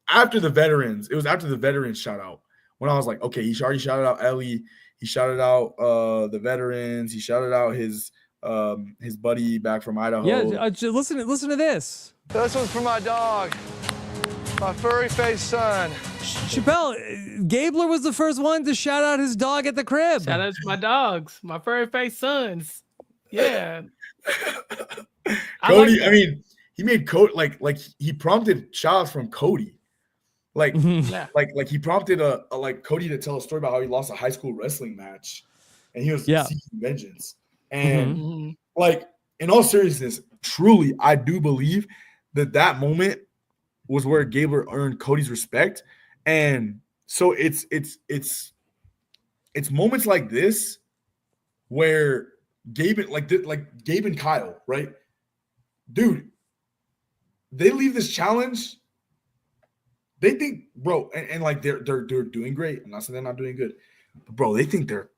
after the veterans, it was after the veterans shout out when I was like, okay, he already shouted out Ellie. He shouted out the veterans. He shouted out his buddy back from Idaho. Yeah, listen to this. This one's for my dog, my furry-faced son. Chappell, Gabler was the first one to shout out his dog at the crib. Shout out to my dogs, my furry-faced sons. Yeah. Cody, I mean, he made Cody like he prompted shout-outs from Cody. Like he prompted like Cody to tell a story about how he lost a high school wrestling match and he was seeking vengeance. And like in all seriousness, truly, I do believe that moment was where Gabler earned Cody's respect. And so it's moments like this where Gabe and Kyle, right? Dude, they leave this challenge. They think, bro, and like they're doing great. I'm not saying they're not doing good, but bro, they think they're.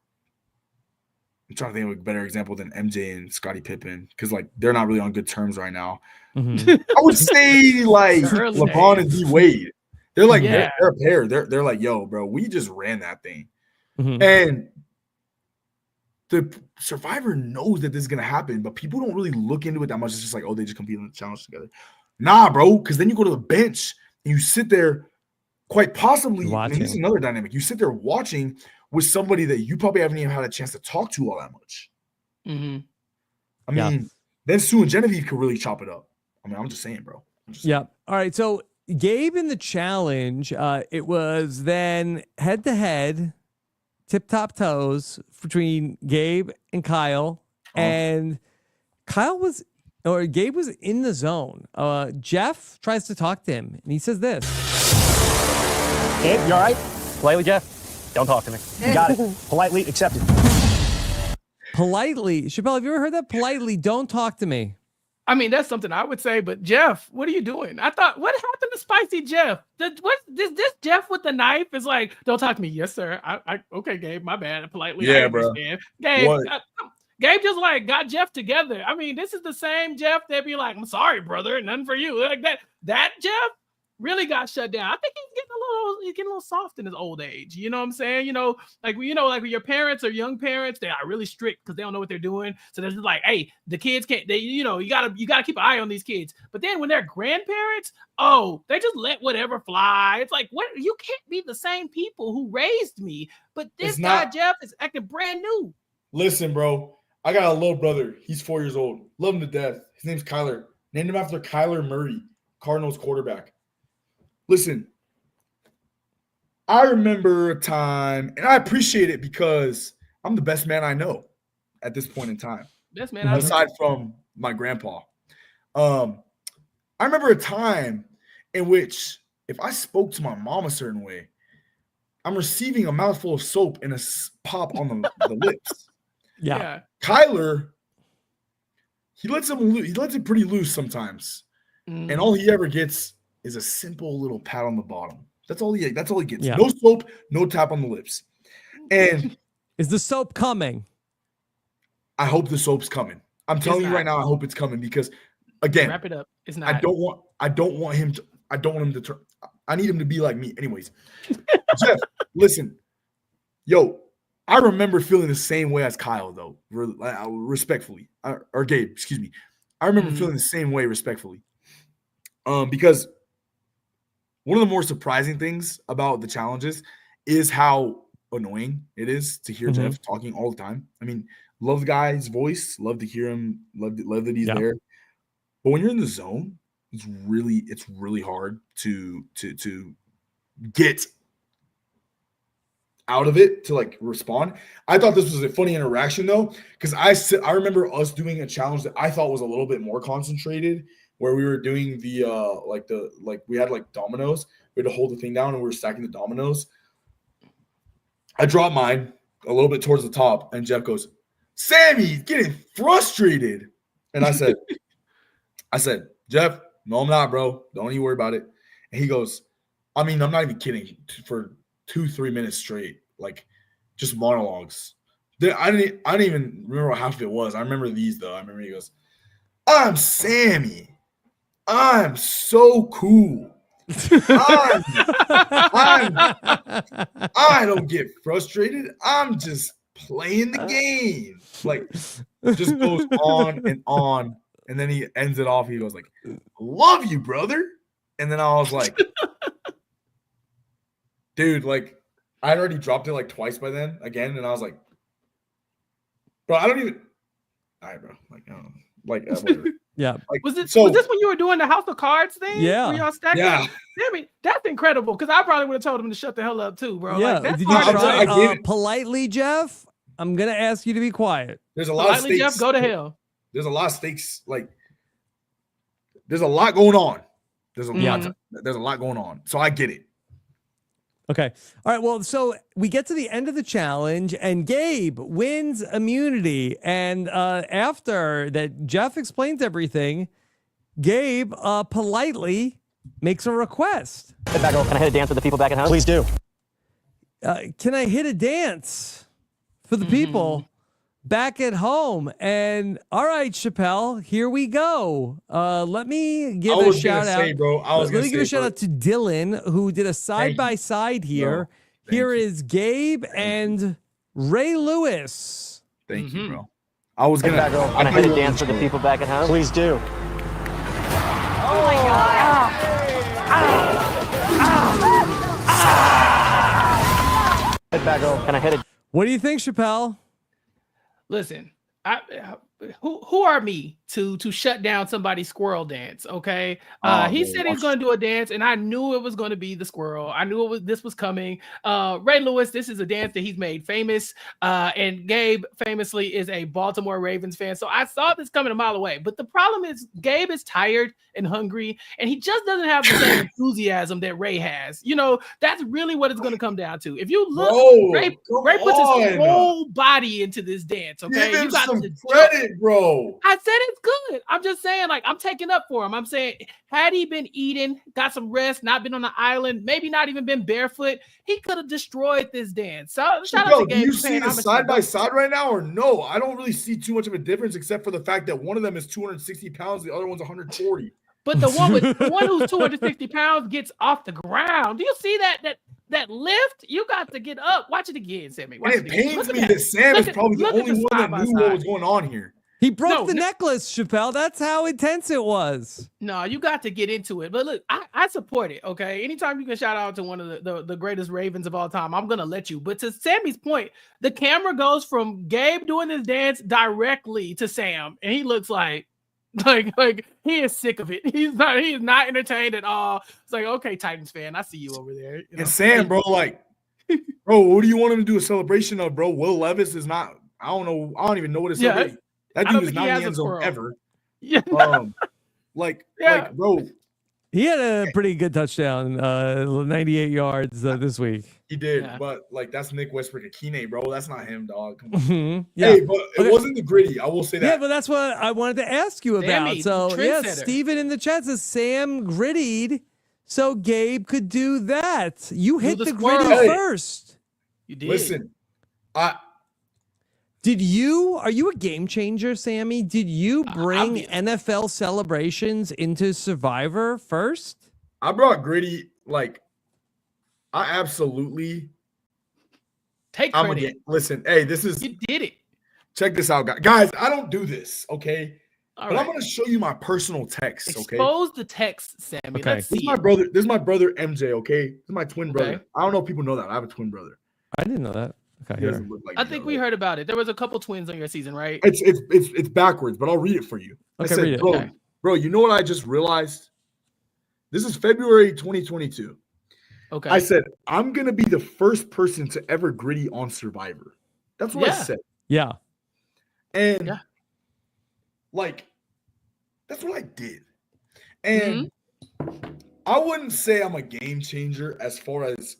I'm trying to think of a better example than MJ and Scottie Pippen, because like they're not really on good terms right now. I would say like LeBron and D Wade. They're like they're a pair. They're like, yo, bro, we just ran that thing, and the Survivor knows that this is gonna happen, but people don't really look into it that much. It's just like, oh, they just compete on the challenge together. Nah, bro, because then you go to the bench and you sit there, quite possibly. And this is another dynamic. You sit there watching with somebody that you probably haven't even had a chance to talk to all that much. I mean, then Sue and Genevieve could really chop it up. I mean, I'm just saying, bro. All right. So Gabe in the challenge, it was then head to head, tip top toes between Gabe and Kyle. And Gabe was in the zone. Jeff tries to talk to him and he says this. Gabe, you all right? Politely, Jeff? Don't talk to me. You got it. Politely accepted. Politely. Chappell, have you ever heard that? Politely, don't talk to me. I mean, that's something I would say, but Jeff, what are you doing? I thought, what happened to Spicy Jeff? This Jeff with the knife is like, don't talk to me. Yes, sir. Okay, Gabe, my bad. Politely, I understand. Bro. Gabe just like got Jeff together. I mean, this is the same Jeff that be like, I'm sorry, brother, nothing for you. Like that Jeff really got shut down. I think he's getting a he's getting a little soft in his old age. You know what I'm saying? Like when your parents are young parents, they are really strict because they don't know what they're doing. So they're just like, hey, the kids can't. You gotta keep an eye on these kids. But then when they're grandparents, they just let whatever fly. It's like, what? You can't be the same people who raised me. But this guy Jeff is acting brand new. Listen, bro. I got a little brother. He's 4 years old. Love him to death. His name's Kyler. Named him after Kyler Murray, Cardinals quarterback. Listen, I remember a time, and I appreciate it because I'm the best man I know at this point in time. Best man I know. Aside from my grandpa. I remember a time in which if I spoke to my mom a certain way, I'm receiving a mouthful of soap and a pop on the lips. Yeah. Kyler, he lets it pretty loose sometimes. And all he ever gets is a simple little pat on the bottom. That's all he gets. Yeah. No soap, no tap on the lips. And is the soap coming? I hope the soap's coming. I'm telling you right now, I hope it's coming because again, wrap it up. It's not. I don't want him to turn. I need him to be like me. Anyways, Jeff, listen, I remember feeling the same way as Kyle, though, respectfully, or Gabe, excuse me. I remember feeling the same way respectfully, because one of the more surprising things about the challenges is how annoying it is to hear Jeff talking all the time. I mean, love the guy's voice, love to hear him, love that he's there. But when you're in the zone, it's really hard to get out of it to like respond. I thought this was a funny interaction though, because I remember us doing a challenge that I thought was a little bit more concentrated, where we were doing the we had like dominoes. We had to hold the thing down and we were stacking the dominoes. I dropped mine a little bit towards the top, and Jeff goes, "Sammy, getting frustrated." And I said, "Jeff, no, I'm not, bro. Don't even worry about it." And he goes, "I mean, I'm not even kidding. For 2-3 minutes straight, like just monologues. I didn't even remember what half of it was. I remember these though. I remember he goes, "I'm Sammy. I'm so cool. I don't get frustrated. I'm just playing the game." Like, just goes on and on. And then he ends it off. He goes like, "Love you, brother." And then I was like, dude, like I'd already dropped it like twice by then again. And I was like, bro, I don't even. All right, bro. Like, I don't know. Like, whatever. Yeah. Like, was this when you were doing the House of Cards thing? Yeah. Were y'all stacking? Yeah. I mean, that's incredible because I probably would have told him to shut the hell up too, bro. Yeah. Like, that's Did you hard to try do. politely, Jeff? I'm gonna ask you to be quiet. There's a lot of stakes. Jeff, go to hell. There's a lot of stakes. Like, there's a lot going on. There's a lot going on. So I get it. Okay. All right. Well, so we get to the end of the challenge and Gabe wins immunity. And after that, Jeff explains everything. Gabe politely makes a request. Hey, back, can I hit a dance with the people back at home? Please do. Can I hit a dance for the people back at home? And all right, Chappell, here we go. Let me give a shout out. Let me give a shout out to Dylan, who did a side by side here. Here is Gabe and Ray Lewis. Thank you, bro. I was gonna. Can I hit a dance with the people back at home? Please do. Oh my God! Can I hit it? What do you think, Chappell? Listen, who are me to shut down somebody's squirrel dance? Okay, he said he's going to do a dance, and I knew it was going to be the squirrel. I knew this was coming. Ray Lewis, this is a dance that he's made famous, and Gabe famously is a Baltimore Ravens fan, so I saw this coming a mile away. But the problem is, Gabe is tired and hungry, and he just doesn't have the same enthusiasm that Ray has. You know, that's really what it's going to come down to. If you look, Ray puts his whole body into this dance. Okay, give him some credit, bro. I said it's good. I'm just saying, like, I'm taking up for him. I'm saying, had he been eating, got some rest, not been on the island, maybe not even been barefoot, he could have destroyed this dance. So shout out to Gabe. Do you see the side by side right now, or no? I don't really see too much of a difference, except for the fact that one of them is 260 pounds, the other one's 140. But the one who's 260 pounds gets off the ground. Do you see that lift? You got to get up. Watch it again, Sammy. Watch And it pains me that Sam is probably the only one that knew what was going on here. He broke the necklace, Chappell. That's how intense it was. No, you got to get into it. But look, I support it, okay? Anytime you can shout out to one of the greatest Ravens of all time, I'm going to let you. But to Sammy's point, the camera goes from Gabe doing this dance directly to Sam, and he looks like he is sick of it. He is not entertained at all. It's like, okay, Titans fan, I see you over there. You know? And Sam, bro, bro, what do you want him to do a celebration of, bro? Will Levis is not, I don't know. I don't even know what it's celebrating. That dude is not in the end zone ever. Yeah. Bro. He had a pretty good touchdown, 98 yards this week. He did, but that's Nick Westbrook-Akine, bro. That's not him, dog. Come on. Mm-hmm. Hey, but it wasn't the gritty. I will say that. Yeah, but that's what I wanted to ask you about. Sammy, so, Steven in the chat says Sam grittied so Gabe could do that. You hit the gritty first. You did. Listen, are you a game changer, Sammy? Did you bring NFL celebrations into Survivor first? I brought gritty, I absolutely take credit. Listen, hey, this is you did it. Check this out, guys. I don't do this, okay? All but right. I'm gonna show you my personal text, okay? Expose the text, Sammy. Okay. Let's This see is my brother. This is my brother MJ, okay? This is my twin brother. I don't know if people know that. I have a twin brother. I didn't know that. Okay, He doesn't look like I me, think though, we right? heard about it. There was a couple twins on your season, right? It's backwards, but I'll read it for you. Okay, I said, read it. bro, Okay. bro, you know what I just realized? This is February 2022. Okay. I said, I'm going to be the first person to ever gritty on Survivor. That's what I said. Yeah. And that's what I did. And I wouldn't say I'm a game changer as far as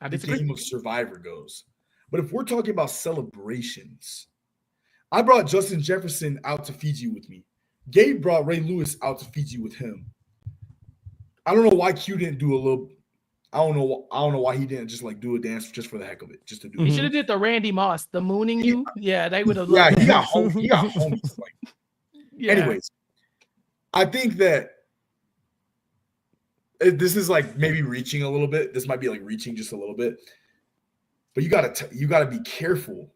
the game of Survivor goes. But if we're talking about celebrations, I brought Justin Jefferson out to Fiji with me. Gabe brought Ray Lewis out to Fiji with him. I don't know why Q didn't do a little. I don't know why he didn't just do a dance just for the heck of it, just to do. He should have did the Randy Moss, the mooning you. Yeah, they would have. Yeah, he got homies. Anyways, I think that this is maybe reaching a little bit. This might be reaching just a little bit, but you gotta be careful.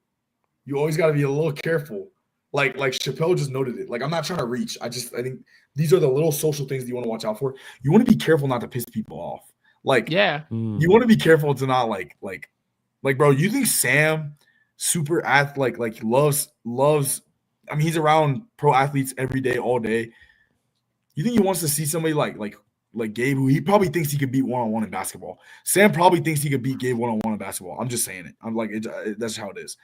You always gotta be a little careful. Like Chappell just noted it. I'm not trying to reach. I think these are the little social things that you want to watch out for. You want to be careful not to piss people off. You want to be careful to not bro, you think Sam super athlete loves I mean, he's around pro athletes every day, all day. You think he wants to see somebody like Gabe, who he probably thinks he could beat one-on-one in basketball. Sam probably thinks he could beat Gabe one-on-one in basketball. I'm just saying it. I'm that's how it is.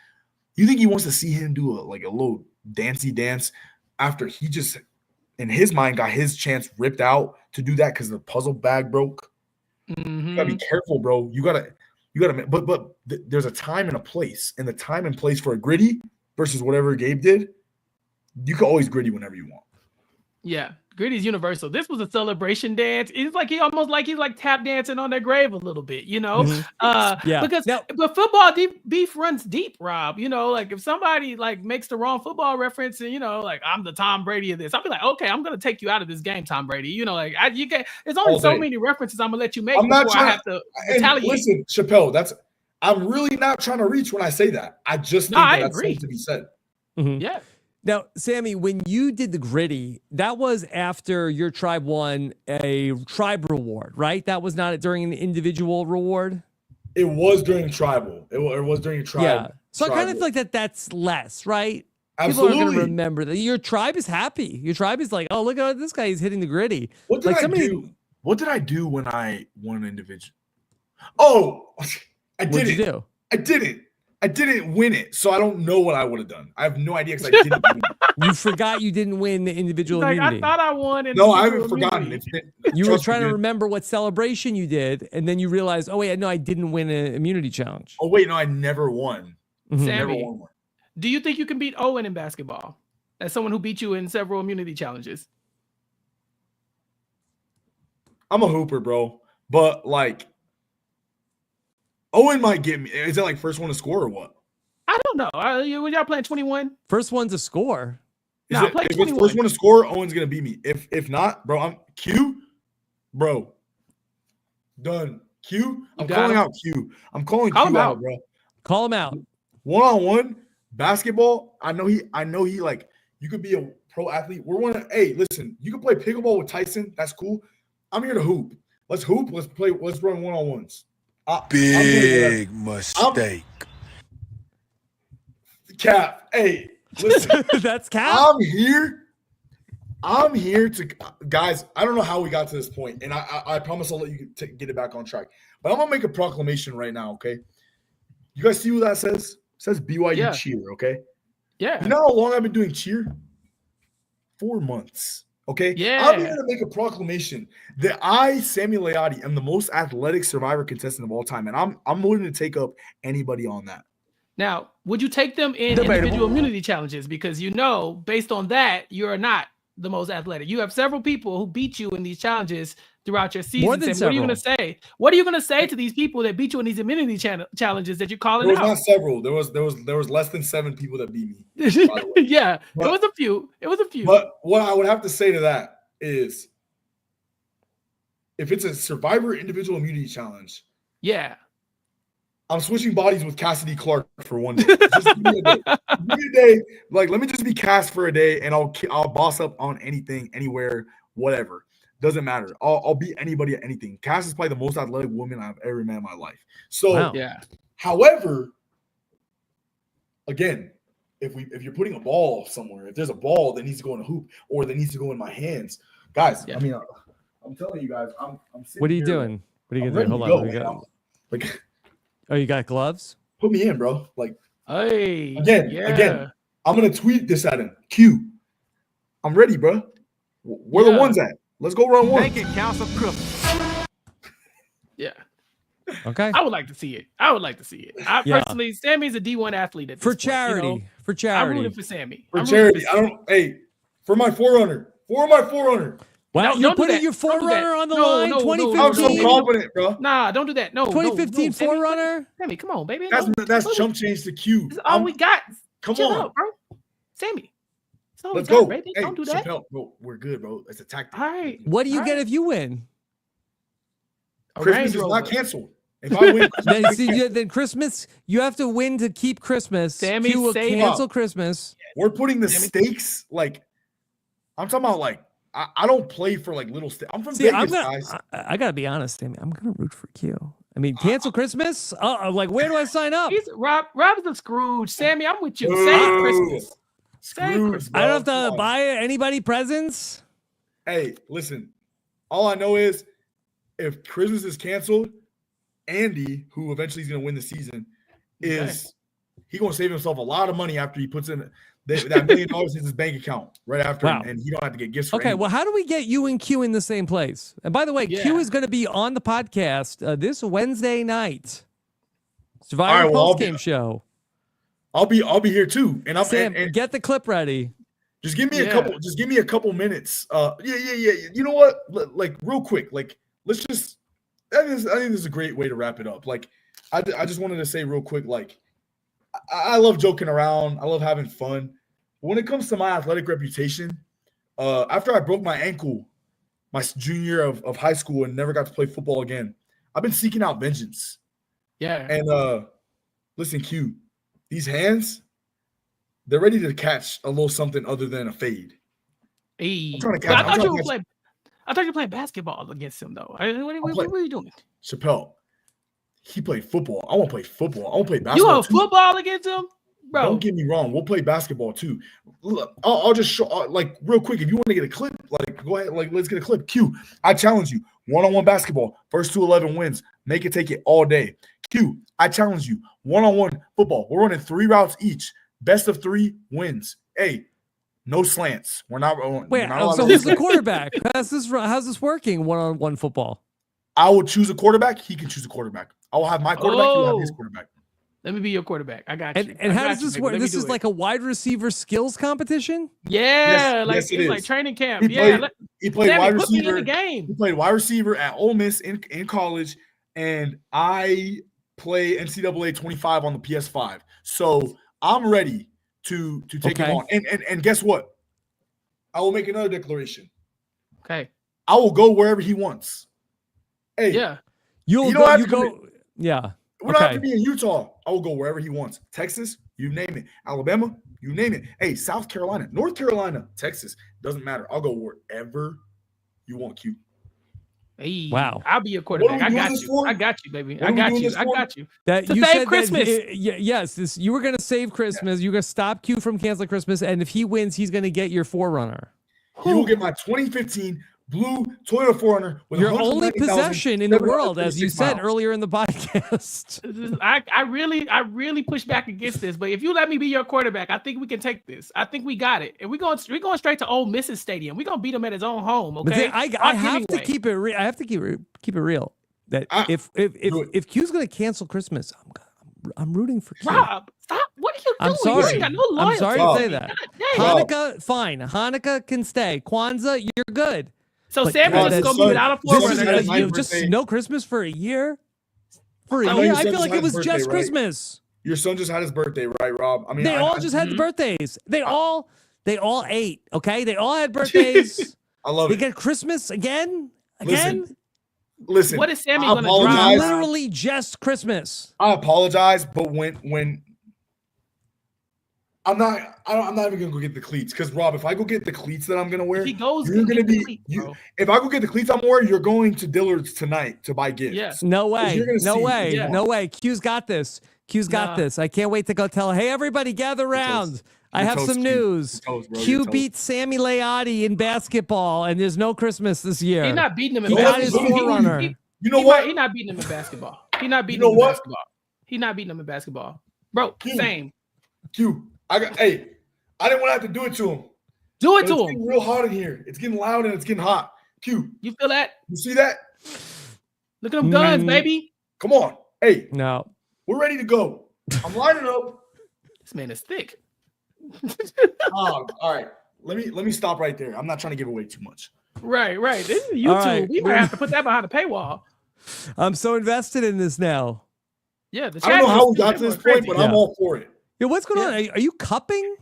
You think he wants to see him do a little dancey dance after he just, in his mind, got his chance ripped out to do that because the puzzle bag broke? You gotta be careful, bro. You gotta. But there's a time and a place, and the time and place for a gritty versus whatever Gabe did, you can always gritty whenever you want. Yeah, gritty's universal. This was a celebration dance. It's he's tap dancing on their grave a little bit, you know. But football beef runs deep, Rob. You know, if somebody makes the wrong football reference and I'm the Tom Brady of this, I'll be like, okay, I'm gonna take you out of this game, Tom Brady. You know, you get there's only so many references I'm gonna let you make before I have to retaliate. Listen, Chappell, I'm really not trying to reach when I say that. I just think that's something to be said. Yeah. Now, Sammy, when you did the gritty, that was after your tribe won a tribe reward, right? That was not during an individual reward? It was during tribal. It was during tribe. Yeah. So I kind of feel like that's less, right? Absolutely. People are going to remember that. Your tribe is happy. Your tribe is like, oh, look at this guy. He's hitting the gritty. What did I do? What did I do when I won an individual? Oh, I didn't. What'd you do? I didn't win it, so I don't know what I would have done. I have no idea because I didn't win it. You forgot you didn't win the individual immunity. I thought I won. No, I haven't forgotten. You were trying to remember what celebration you did, and then you realized, oh, wait, no, I didn't win an immunity challenge. Oh, wait, no, I never won. Sammy, never won one. Do you think you can beat Owen in basketball? As someone who beat you in several immunity challenges. I'm a hooper, bro. But, Owen might get me. Is that first one to score or what? I don't know. Were y'all playing 21? First one to score. Nah, play if it's 21. first one to score, Owen's gonna beat me. If not, bro, I'm Q, bro. Done. Q. I'm calling out Q. I'm calling Call Q him out, out. bro. Call him out. 1-on-1 basketball. I know he like you could be a pro athlete. Hey, listen, you can play pickleball with Tyson. That's cool. I'm here to hoop. Let's hoop. Let's run 1-on-1s. Big mistake. Cap. Hey, listen. That's Cap. I'm here to guys. I don't know how we got to this point, and I promise I'll let you get it back on track. But I'm gonna make a proclamation right now. Okay, you guys see what that says? It says BYU cheer. Okay. Yeah. You know how long I've been doing cheer? 4 months. Okay. Yeah. I'm here to make a proclamation that I, Sami Layadi, am the most athletic Survivor contestant of all time, and I'm willing to take up anybody on that. Now, would you take them in Debatable. individual immunity challenges? Because based on that, you're not the most athletic. You have several people who beat you in these challenges throughout your season. More than What are you going to say? What are you going to say to these people that beat you in these immunity challenges that you're calling There was out? not several. There was less than 7 people that beat me. Yeah, it was a few. But what I would have to say to that is, if it's a Survivor individual immunity challenge, yeah, I'm switching bodies with Cassidy Clark for one day. Just give me a day. Give me a day. Like, let me just be Cass for a day, and I'll boss up on anything, anywhere, whatever. Doesn't matter. I'll beat anybody at anything. Cass is probably the most athletic woman I've ever met in my life. So, Wow. yeah. However, again, if you're putting a ball somewhere, if there's a ball that needs to go in a hoop or that needs to go in my hands, guys. Yeah. I mean, I'm telling you guys, I'm sitting What are you here, doing? What are you I'm gonna do? ready Hold to on. go, man. Like, Oh, you got gloves? put me in, bro. Like, Hey. Again, I'm gonna tweet this at him. Q, I'm ready, bro. Where the ones at? Let's go run one. Make it council crook. Yeah. Okay. I would like to see it. I personally, Sammy's a D1 athlete at this For point, charity. For I'm charity. rooting for Sami. For charity. For my forerunner. Wow, No, you're don't do putting that. your Don't do that. forerunner on the No, line? no, no, 2015? I'm so confident, bro. Nah, don't do that. No, 2015 Sammy, forerunner? Sammy, come on, baby. That's chump change to Q. This is all we got. Come Chill on. out, bro. Sammy. That's all Let's we got, go. baby. Hey, Don't do that. Chappell, bro, we're good, bro. It's a tactic. All right. What do you All get right. if you win? Christmas Range is Rover. not canceled. If I win, Then Christmas, you have to win to keep Christmas. Sammy, Q will save cancel up. Christmas. we're putting the stakes like I'm talking about. Like I don't play for like little stakes. I'm from Vegas, guys. I gotta be honest, Sammy. I'm gonna root for Q. I mean, cancel Christmas? Like, where do I sign up? Rob's a Scrooge. Sammy, I'm with you. Ooh. Save Christmas. Scrooge, I don't bro. have Come to on. buy anybody presents. Hey, listen. All I know is if Christmas is canceled, Andy, who eventually is going to win the season, is he going to save himself a lot of money after he puts in that $1 million in his bank account right after, Wow. and he don't have to get gifts. For Okay, anyone. well, how do we get you and Q in the same place? And by the way, Q is going to be on the podcast this Wednesday night. Survivor Post Game Show. I'll be here too, and I'm Sam, and get the clip ready. just give me a couple. Just give me a couple minutes. Yeah. You know what? Like real quick. Like let's just. I think this is a great way to wrap it up. Like I just wanted to say real quick. Like I love joking around. I love having fun. When it comes to my athletic reputation, after I broke my ankle my junior year of high school and never got to play football again, I've been seeking out vengeance. Yeah. And listen, Q, these hands, they're ready to catch a little something other than a fade. Hey. I'm trying to But catch. I thought you were playing basketball against him, though. What were you doing? Chappell, he played football. I want to play football. I want to play You basketball. want football against him? Bro. Don't get me wrong. We'll play basketball too. Look, I'll just show like real quick. If you want to get a clip, like go ahead. Like let's get a clip. Q, I challenge you. 1-on-1 basketball. First to 11 wins. Make it take it all day. Q, I challenge you. 1-on-1 football. We're running 3 routes each. Best of 3 wins. Hey, no slants. We're not. Wait, so who's the quarterback? How's this working? 1-on-1 football. I will choose a quarterback. He can choose a quarterback. I will have my quarterback. He will have his quarterback. Let me be your quarterback. I got you. And how does this work? This is like a wide receiver skills competition? Yeah, yes, it it's is. like training camp. He played Sammy, wide put me in receiver. the game. He played wide receiver at Ole Miss in college, and I play NCAA 25 on the PS5. So I'm ready to take him on. And guess what? I will make another declaration. Okay. I will go wherever he wants. Hey, Yeah. You'll You go. don't have You to go. Yeah. we don't have Okay. to be in Utah. I will go wherever he wants. Texas, you name it. Alabama, you name it. Hey, South Carolina, North Carolina, Texas, doesn't matter. I'll go wherever you want, Q. Hey, Wow. I'll be your What are quarterback. we I doing got this you. for? I got you, baby. What I are we got doing you. this I for? got you. That To you save said Christmas. yes, you were going to save Christmas. You were going to stop Q from canceling Christmas, and if he wins, he's going to get your Forerunner. He will get my 2015 blue Toyota 4Runner with Your only possession in the world, as you said miles. earlier in the podcast. I really push back against this, but if you let me be your quarterback, I think we can take this. I think we got it, and we're going straight to Ole Miss's stadium. We're gonna beat him at his own home. But Okay, I have to keep it real. I have to keep it real. That if Q's going to cancel Christmas, I'm rooting for Q. Rob, stop! What are you doing? I'm sorry. You ain't got no loyalty. I'm sorry to say that. God dang. Hanukkah, fine. Hanukkah can stay. Kwanzaa, you're good. So But Sammy's just gonna be without a This Forerunner. is just no Christmas for a year. For a I know year, your I son feel just like had it was his just birthday, right? Christmas. Your son just had his birthday, right, Rob? I mean, They all just had birthdays. They all ate. Okay, they all had birthdays. I love They it. get Christmas again. Listen, what is Sammy I gonna apologize. drive? Literally just Christmas. I apologize, but when I'm not even gonna go get the cleats because Rob, if I go get the cleats that I'm gonna wear, If he goes, you're gonna get the be. cleats, bro. If I go get the cleats I'm wearing, you're going to Dillard's tonight to buy gifts. Yeah. No way. You're gonna No see- way. Yeah. No way. Q's got this. Q's got Nah. this. I can't wait to go tell. Hey, everybody, gather round. I You're have toast, some Q. news. You're toast, bro. You're Q toast. beat Sami Layadi in basketball, and there's no Christmas this year. He's not beating him in He got his basketball. Forerunner. You know what? He's not beating him in basketball. He's not beating You know him in what? basketball. He's not beating him in basketball. Bro, Q. same. Q, I didn't want to have to do it to him. Do it But to it's him. getting real hot in here. It's getting loud and it's getting hot. Q, You feel that? you see that? Look at them guns, Mm. baby. Come on. Hey, No. we're ready to go. I'm lining up. This man is thick. All right. Let me stop right there. I'm not trying to give away too much. Right. This is YouTube. All right. We might have to put that behind a paywall. I'm so invested in this now. Yeah, the I don't know chat how we is got to this crazy. point, but I'm all for it. Yeah, what's going on? Are you cupping?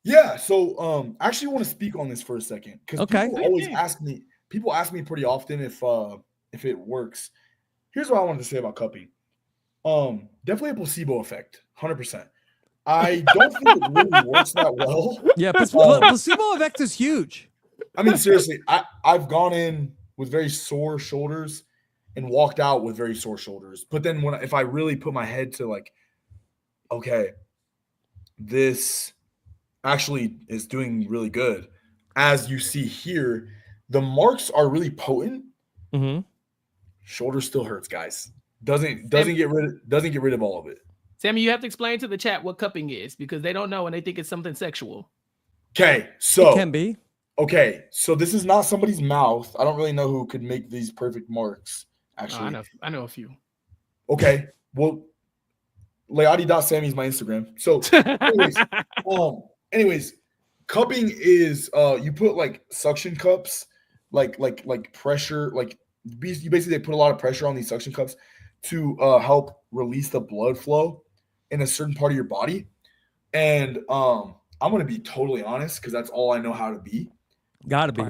Yeah. So I actually want to speak on this for a second because Okay. people always ask me. People ask me pretty often if it works. Here's what I wanted to say about cupping. Definitely a placebo effect, 100%. I don't think it really works that well. Yeah, placebo effect is huge. I mean, seriously, I've gone in with very sore shoulders and walked out with very sore shoulders. But then if I really put my head to like, okay, this actually is doing really good. As you see here, the marks are really potent. Mm-hmm. Shoulder still hurts, guys. Doesn't get rid of all of it. Sammy, you have to explain to the chat what cupping is because they don't know and they think it's something sexual. Okay, so It can be. Okay, so this is not somebody's mouth. I don't really know who could make these perfect marks. Actually, I know a few. Okay, well, Layadi.Sammy is my Instagram. So, anyways, cupping is you put like suction cups, like pressure, you basically put a lot of pressure on these suction cups to help release the blood flow in a certain part of your body. And I'm gonna be totally honest because that's all I know how to be. Gotta be.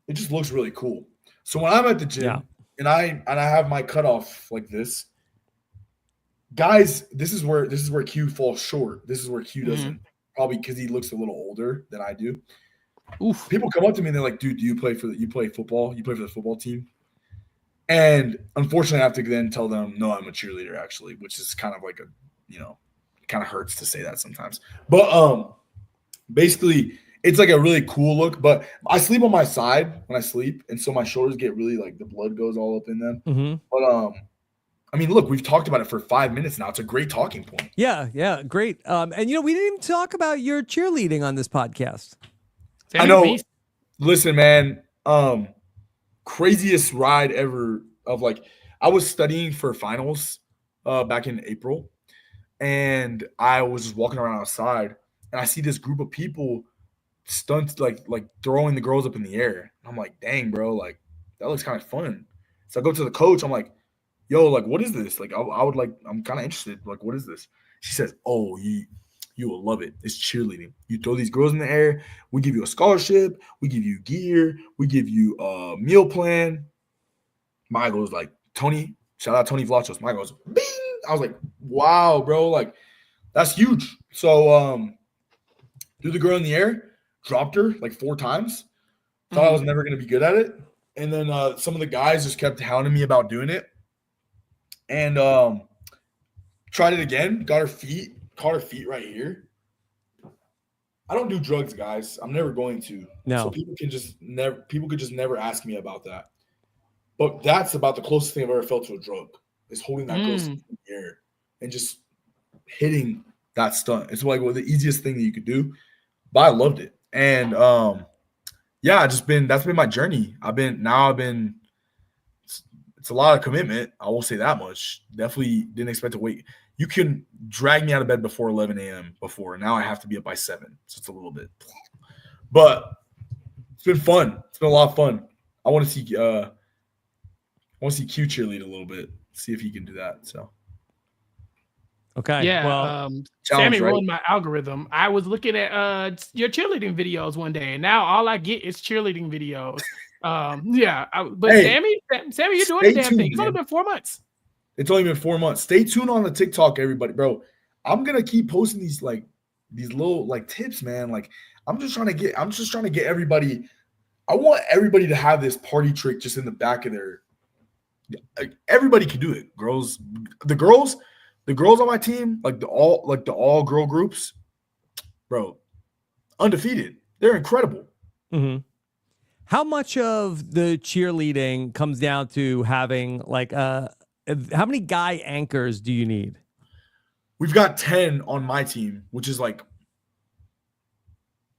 It just looks really cool. So when I'm at the gym and I have my cutoff like this, guys, this is where Q falls short. This is where Q doesn't, probably because he looks a little older than I do. Oof. People come up to me and they're like, "Dude, do you play football? You play for the football team?" And unfortunately, I have to then tell them, "No, I'm a cheerleader, actually," which is kind of like kind of hurts to say that sometimes. But basically, it's like a really cool look. But I sleep on my side when I sleep, and so my shoulders get really like the blood goes all up in them. Mm-hmm. But I mean, look, we've talked about it for 5 minutes now. It's a great talking point. Yeah, great. And we didn't even talk about your cheerleading on this podcast. I know. Listen, man, craziest ride ever of like, I was studying for finals back in April, and I was just walking around outside, and I see this group of people stunt like throwing the girls up in the air. I'm like, dang, bro, like that looks kind of fun. So I go to the coach. I'm like, yo, like, what is this? Like, I'm kind of interested. Like, what is this? She says, oh, you you will love it. It's cheerleading. You throw these girls in the air. We give you a scholarship. We give you gear. We give you a meal plan. My goes like Tony. Shout out Tony Vlachos. My goes bing. I was like, wow, bro. Like that's huge. So threw the girl in the air, dropped her like 4 times. Thought I was never going to be good at it. And then some of the guys just kept hounding me about doing it. And tried it again. Caught her feet right here. I don't do drugs, guys. I'm never going to. No. So people could just never ask me about that. But that's about the closest thing I've ever felt to a drug, is holding that girl's in the air and just hitting that stunt. It's like the easiest thing that you could do. But I loved it. And yeah, that's been my journey. It's a lot of commitment. I will say that much. Definitely didn't expect to wait. You can drag me out of bed before 11 a.m. before. Now I have to be up by 7. So it's a little bit. But it's been fun. It's been a lot of fun. I want to see Q cheerlead a little bit. See if he can do that. So okay. Yeah. Well, Sammy ruined my algorithm. I was looking at your cheerleading videos one day, and now all I get is cheerleading videos. But hey, Sammy, you're doing the damn thing. It's only been 4 months. It's only been 4 months. Stay tuned on the TikTok, everybody, bro. I'm gonna keep posting these little tips, man. Like I'm just trying to get everybody. I want everybody to have this party trick just in the back of their. Everybody can do it. The girls on my team, the all girl groups, bro, undefeated. They're incredible. Mm-hmm. How much of the cheerleading comes down to having how many guy anchors do you need? We've got 10 on my team, which is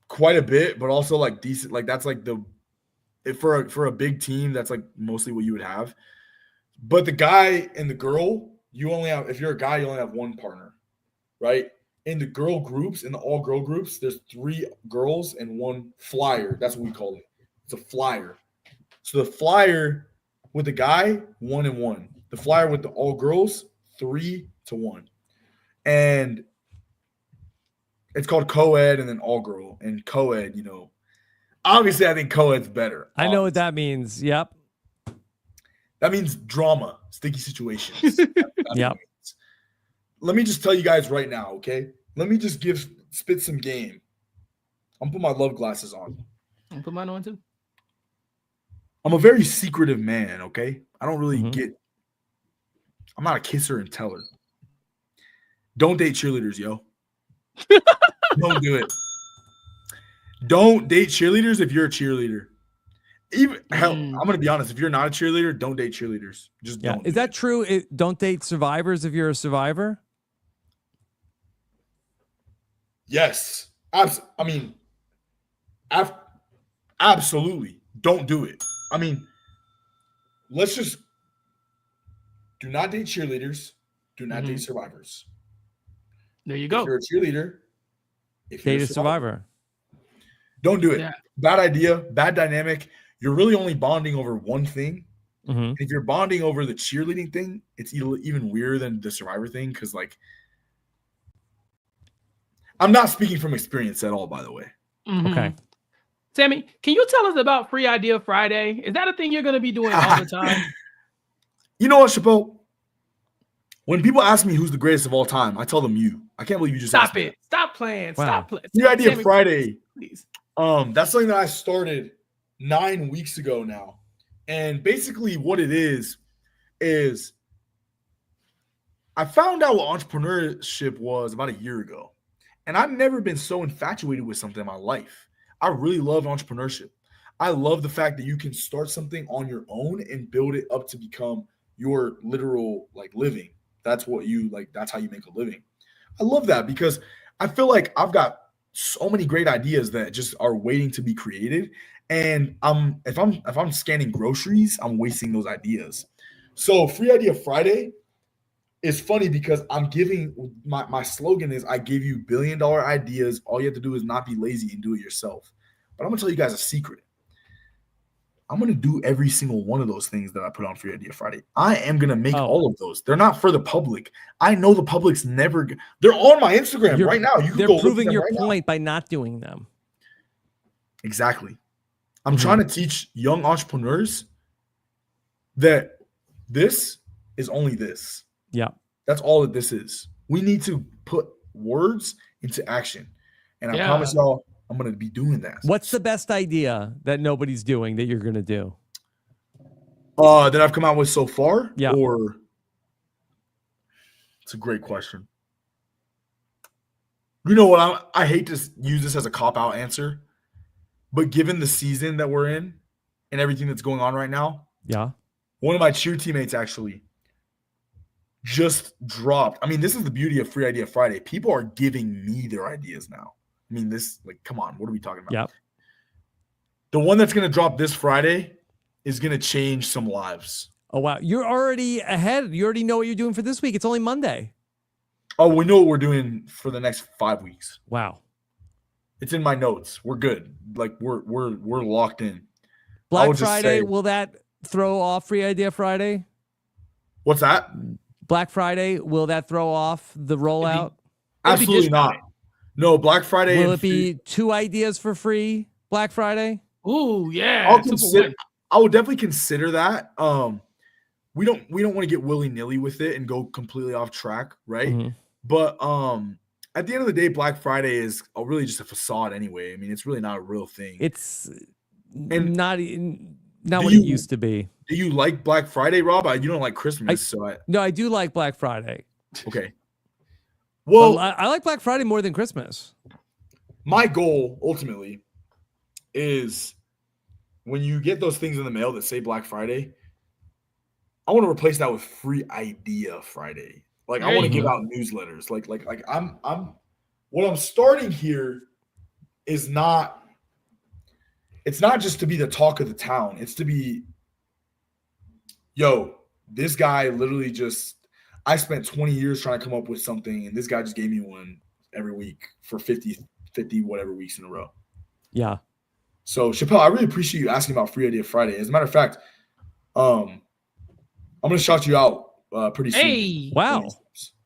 quite a bit, but also decent. That's for a big team, that's mostly what you would have. But the guy and the girl, if you're a guy, you only have one partner, right? In the girl groups, in the all girl groups, there's 3 girls and 1 flyer. That's what we call it. It's a flyer. So the flyer with the guy, 1 and 1. The flyer with the all girls, 3 to 1. And it's called co-ed and then all girl. And co-ed, obviously I think co-ed's better. I know what that means. Yep. That means drama, sticky situations. Yep. Let me just tell you guys right now, okay? Let me just spit some game. I'm putting my love glasses on. I'll put mine on too. I'm a very secretive man, okay? I don't really I'm not a kisser and teller. Don't date cheerleaders, yo. Don't do it. Don't date cheerleaders if you're a cheerleader. I'm going to be honest. If you're not a cheerleader, don't date cheerleaders. Just don't. Is that true? Don't date survivors if you're a survivor? Yes. Absolutely. Don't do it. Let's just do not date cheerleaders. Do not date survivors. There you go. If you're a cheerleader, date a survivor. Don't do it. Yeah. Bad idea. Bad dynamic. You're really only bonding over one thing. Mm-hmm. If you're bonding over the cheerleading thing, it's even weirder than the survivor thing because, I'm not speaking from experience at all, by the way. Mm-hmm. Okay. Sammy, can you tell us about Free Idea Friday? Is that a thing you're going to be doing all the time? You know what, Chappell? When people ask me who's the greatest of all time, I tell them you. I can't believe you just Stop it. Stop playing. Wow. Stop playing. Free Idea Friday. Please. That's something that I started 9 weeks ago now. And basically what it is I found out what entrepreneurship was about a year ago. And I've never been so infatuated with something in my life. I really love entrepreneurship. I love the fact that you can start something on your own and build it up to become your literal living. That's what that's how you make a living. I love that because I feel like I've got so many great ideas that just are waiting to be created. And if I'm scanning groceries, I'm wasting those ideas. So Free Idea Friday is funny because I'm giving my slogan is I give you $1 billion ideas. All you have to do is not be lazy and do it yourself. But I'm gonna tell you guys a secret. I'm going to do every single one of those things that I put on Free Idea Friday. I am going to make all of those. They're not for the public. I know the public's never – they're on my Instagram right now. You can go proving your point by not doing them. Exactly. I'm trying to teach young entrepreneurs that this is only this. Yeah. That's all that this is. We need to put words into action. And I promise y'all, I'm going to be doing that. What's the best idea that nobody's doing that you're going to do? That I've come out with so far? Yeah. Or it's a great question. You know what? I hate to use this as a cop-out answer, but given the season that we're in and everything that's going on right now, one of my cheer teammates actually just dropped. I mean, this is the beauty of Free Idea Friday. People are giving me their ideas now. I mean, this, like, come on, what are we talking about? Yep. The one that's going to drop this Friday is going to change some lives. Oh, wow. You're already ahead. You already know what you're doing for this week. It's only Monday. Oh, we know what we're doing for the next 5 weeks. Wow. It's in my notes. We're good. Like, we're locked in. Black Friday, will that throw off Free Idea Friday? What's that? Black Friday, will that throw off the rollout? Absolutely not. No, Black Friday. Will it be 2 ideas for free Black Friday? Ooh, yeah. I would definitely consider that. We don't want to get willy-nilly with it and go completely off track, right? Mm-hmm. But at the end of the day, Black Friday is really just a facade anyway. I mean, it's really not a real thing. It's not what it used to be. Do you like Black Friday, Rob? You don't like Christmas, No, I do like Black Friday. Okay. Well, I like Black Friday more than Christmas. My goal ultimately is when you get those things in the mail that say Black Friday, I want to replace that with Free Idea Friday. Like, I want to give out newsletters. Like I'm what I'm starting here is not, it's not just to be the talk of the town. It's to be, yo, this guy literally I spent 20 years trying to come up with something, and this guy just gave me one every week for 50 whatever weeks in a row. Yeah. So, Chappell, I really appreciate you asking about Free Idea Friday. As a matter of fact, I'm going to shout you out pretty soon. Hey. Wow.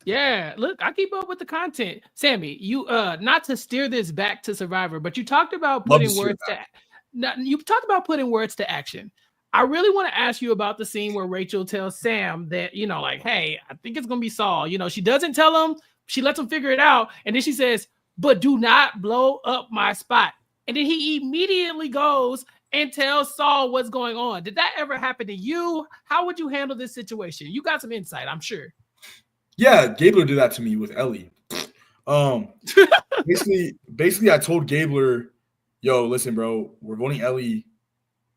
Yeah, look, I keep up with the content. Sammy, you not to steer this back to Survivor, but you talked about putting words to action. I really want to ask you about the scene where Rachel tells Sam that, like, hey, I think it's going to be Saul. She doesn't tell him. She lets him figure it out. And then she says, but do not blow up my spot. And then he immediately goes and tells Saul what's going on. Did that ever happen to you? How would you handle this situation? You got some insight, I'm sure. Yeah, Gabler did that to me with Ellie. Basically, I told Gabler, yo, listen, bro, we're voting Ellie.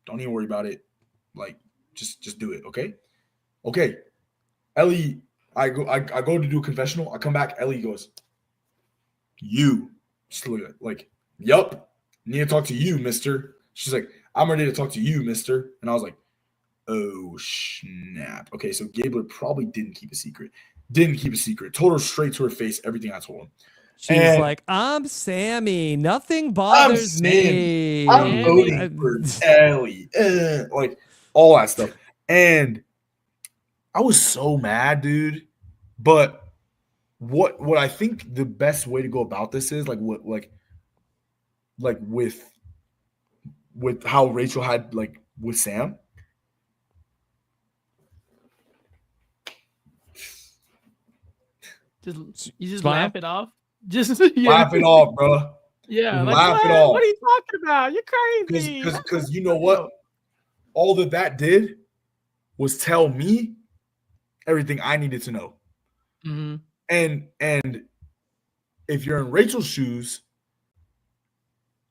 Don't even worry about it. Like, just do it, okay? Okay. Ellie, I go to do a confessional. I come back. Ellie goes, you. Just look at it, like, yup. Need to talk to you, mister. She's like, I'm ready to talk to you, mister. And I was like, oh, snap. Okay, so Gabler probably didn't keep a secret. Told her straight to her face everything I told him. She's like, I'm Sammy. Nothing bothers me. I'm voting for Ellie. Like, all that stuff. And I was so mad, dude. But what I think the best way to go about this is with how Rachel had with Sam. You just laugh it off. Just laugh it off, bro. Yeah, laugh it off. What are you talking about? You're crazy. Because you know what? All that did was tell me everything I needed to know. Mm-hmm. And if you're in Rachel's shoes,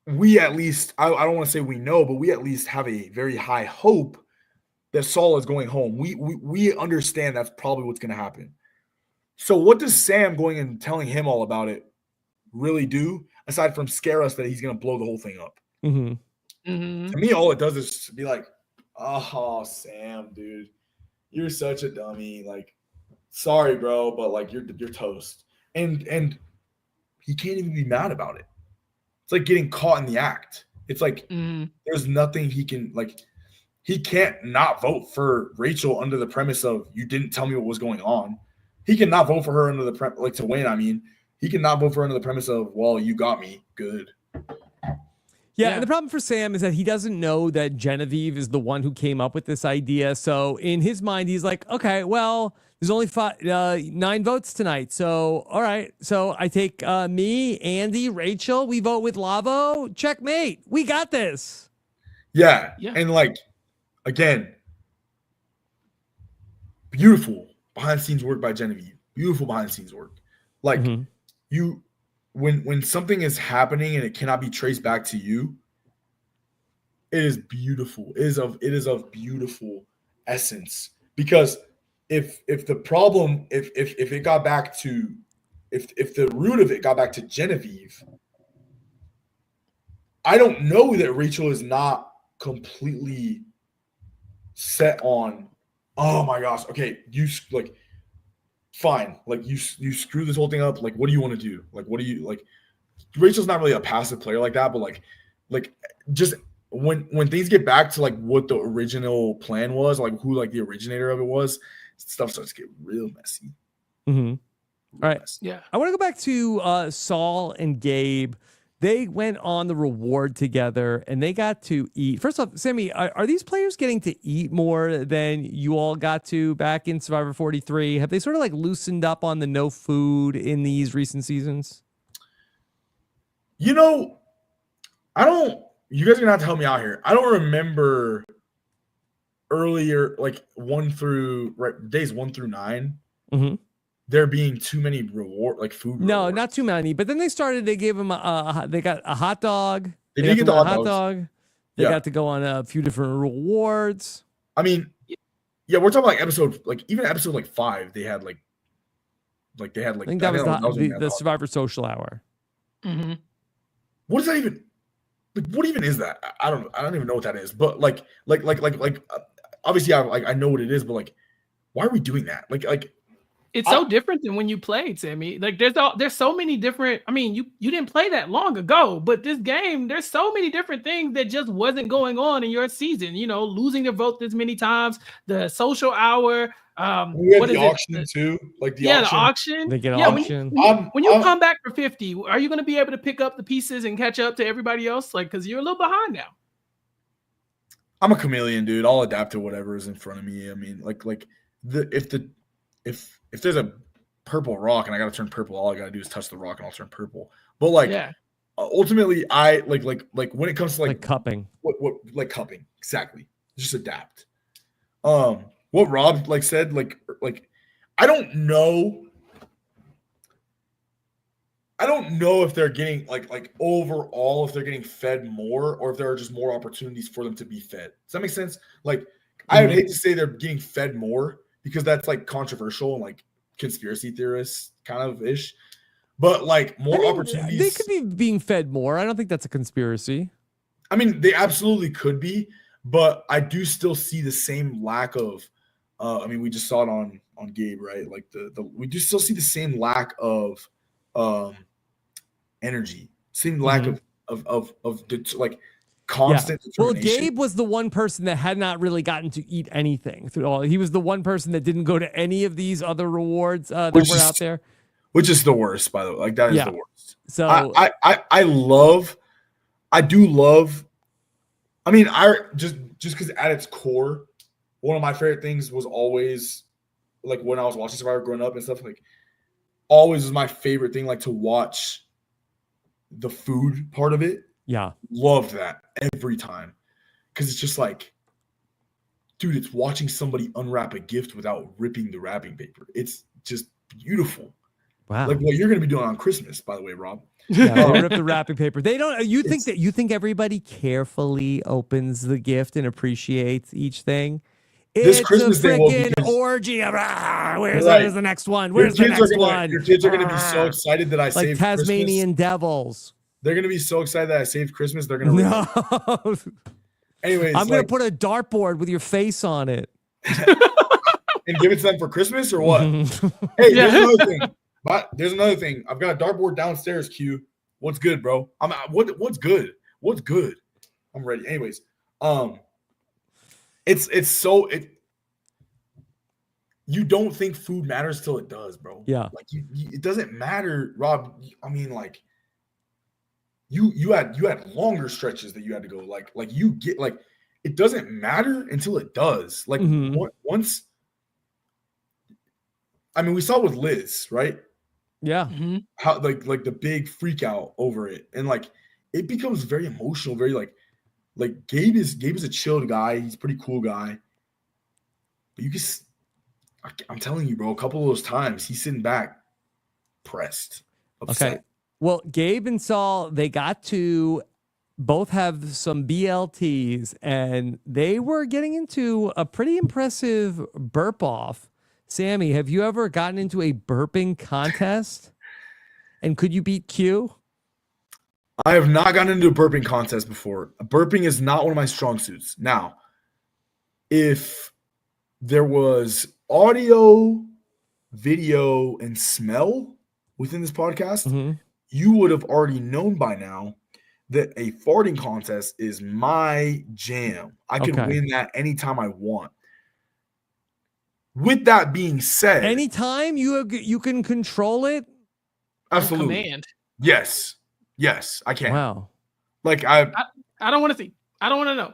we at least, I don't want to say we know, but we at least have a very high hope that Saul is going home. We understand that's probably what's going to happen. So what does Sam going and telling him all about it really do, aside from scare us that he's going to blow the whole thing up? Mm-hmm. Mm-hmm. To me, all it does is be like, oh, Sam, dude, you're such a dummy. Like, sorry, bro, but like you're toast. And he can't even be mad about it. It's like getting caught in the act. It's like there's nothing he can like. he can't not vote for Rachel under the premise of you didn't tell me what was going on. He cannot vote for her under the like to win. I mean, he cannot vote for her under the premise of, well, you got me good. Yeah, and the problem for Sam is that he doesn't know that Genevieve is the one who came up with this idea. So in his mind, he's like, okay, well, there's only 9 votes tonight. So, all right. So I take me, Andy, Rachel. We vote with Lavo. Checkmate. We got this. Yeah. And like, again, beautiful behind the scenes work by Genevieve. Beautiful behind the scenes work. Like you, when something is happening and it cannot be traced back to you, it is beautiful. It is of beautiful essence. Because if the problem, if it got back to, if the root of it got back to Genevieve, I don't know that Rachel is not completely set on, oh my gosh, okay, you like, fine, like you screw this whole thing up. Like, what do you want to do? Like, what do you like? Rachel's not really a passive player like that, but like just when things get back to like what the original plan was, like who like the originator of it was, stuff starts to get real messy. All right. Yeah. I want to go back to Saul and Gabe. They went on the reward together and they got to eat. First off, Sammy, are these players getting to eat more than you all got to back in Survivor 43? Have they sort of like loosened up on the no food in these recent seasons? You know, you guys are gonna have to help me out here. I don't remember earlier, like days 1 through 9. There being too many food. No, not too many. But then they gave them they got a hot dog. They did get the hot dog. They got to go on a few different rewards. I mean, yeah, we're talking like even episode like 5, they had like they had like, I think that was the Survivor Social Hour. What is that even? Like, what even is that? I don't even know what that is. But like obviously I know what it is, but like, why are we doing that? Like. It's so different than when you played, Sammy. Like there's so many different. I mean, you didn't play that long ago, but this game, there's so many different things that just wasn't going on in your season. You know, losing the vote this many times, the social hour. We had the auction too, like the auction. They get an auction. When you come back for 50, are you going to be able to pick up the pieces and catch up to everybody else? Like, because you're a little behind now. I'm a chameleon, dude. I'll adapt to whatever is in front of me. I mean, if there's a purple rock and I got to turn purple, all I got to do is touch the rock and I'll turn purple. But ultimately, I like when it comes to like cupping, what like cupping, exactly. Just adapt. What Rob said, like I don't know if they're getting like overall if they're getting fed more or if there are just more opportunities for them to be fed. Does that make sense? Like I would hate to say they're getting fed more, because that's like controversial and like conspiracy theorists kind of ish, but like more opportunities. They could be being fed more. I don't think that's a conspiracy. I mean, they absolutely could be, but I do still see the same lack of. I mean, we just saw it on Gabe, right? Like we do still see the same lack of energy, same lack of like. Constant. Yeah. Well, Gabe was the one person that had not really gotten to eat anything through all. He was the one person that didn't go to any of these other rewards that were out there, which is the worst, by the way. Like that is the worst. So I do love. I mean, I just because at its core, one of my favorite things was always like when I was watching Survivor growing up and stuff. Like, always was my favorite thing, like to watch the food part of it. Yeah. Loved that every time. Because it's just like, dude, it's watching somebody unwrap a gift without ripping the wrapping paper. It's just beautiful. Wow. Like what you're going to be doing on Christmas, by the way, Rob. Yeah, they rip the wrapping paper. They don't. You think everybody carefully opens the gift and appreciates each thing? This it's Christmas a day freaking orgy of where's the next one? Where's the next one? Your kids are going to be so excited that I saved Tasmanian Christmas. Devils. They're going to be so excited that I saved Christmas. They're going to no. Anyways, I'm going to put a dartboard with your face on it and give it to them for Christmas or what? Hey, there's another thing. There's another thing. I've got a dartboard downstairs. Q, what's good, bro? What's good? What's good? I'm ready. Anyways, You don't think food matters till it does, bro. Yeah. Like it doesn't matter, Rob. I mean, like you had longer stretches that you had to go. Like you get like it doesn't matter until it does. Like once. I mean, we saw it with Liz, right? Yeah. How like the big freak out over it, and like it becomes very emotional, very like Gabe is a chilled guy. He's a pretty cool guy, but I'm telling you, bro, a couple of those times he's sitting back, pressed, upset. Okay. Well, Gabe and Saul, they got to both have some BLTs, and they were getting into a pretty impressive burp off. Sammy, have you ever gotten into a burping contest? And could you beat Q? I have not gotten into a burping contest before. Burping is not one of my strong suits. Now, if there was audio, video, and smell within this podcast, you would have already known by now that a farting contest is my jam. I could win that anytime I want. With that being said, anytime you can control it? Absolutely. Command. Yes, I can. Wow. Like I don't want to see. I don't want to know.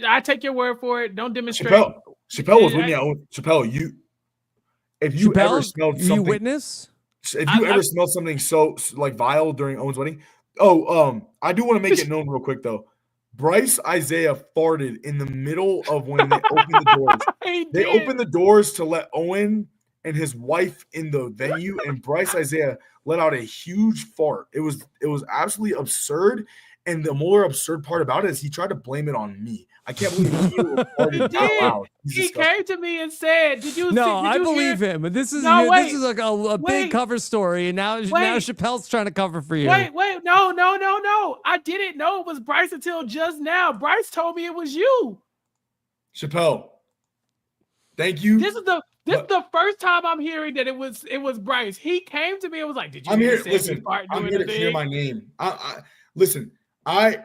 I take your word for it. Don't demonstrate. Chappell was with me. Chappell, if you ever smelled something, you witness? If you ever smelled something so like vile during Owen's wedding, I do want to make it known real quick though. Bryce Isaiah farted in the middle of when they opened the doors. They opened the doors to let Owen and his wife in the venue, and Bryce Isaiah let out a huge fart. It was absolutely absurd. And the more absurd part about it is he tried to blame it on me. I can't believe he farted out loud. He came to me and said, "Did you?" No, I believe him. But this is like a big cover story, and now Chappelle's trying to cover for you. Wait, no! I didn't know it was Bryce until just now. Bryce told me it was you. Chappell, thank you. This is the first time I'm hearing that it was Bryce. He came to me and was like, "Did you?" I'm here. Listen, I'm here to clear my name. Listen. I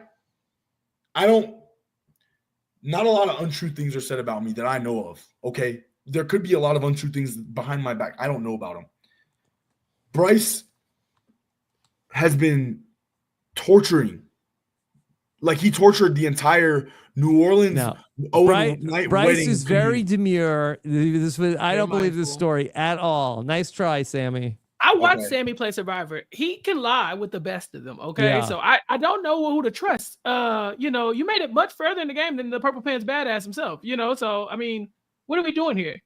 don't. Not a lot of untrue things are said about me that I know of. Okay, there could be a lot of untrue things behind my back. I don't know about them. Bryce has been torturing. Like he tortured the entire New Orleans Bryce is very demure. I don't believe this story at all. Nice try, Sammy. I watched Sammy play Survivor. He can lie with the best of them. Okay. Yeah. So I don't know who to trust. You made it much further in the game than the Purple Pants badass himself, so I mean, what are we doing here?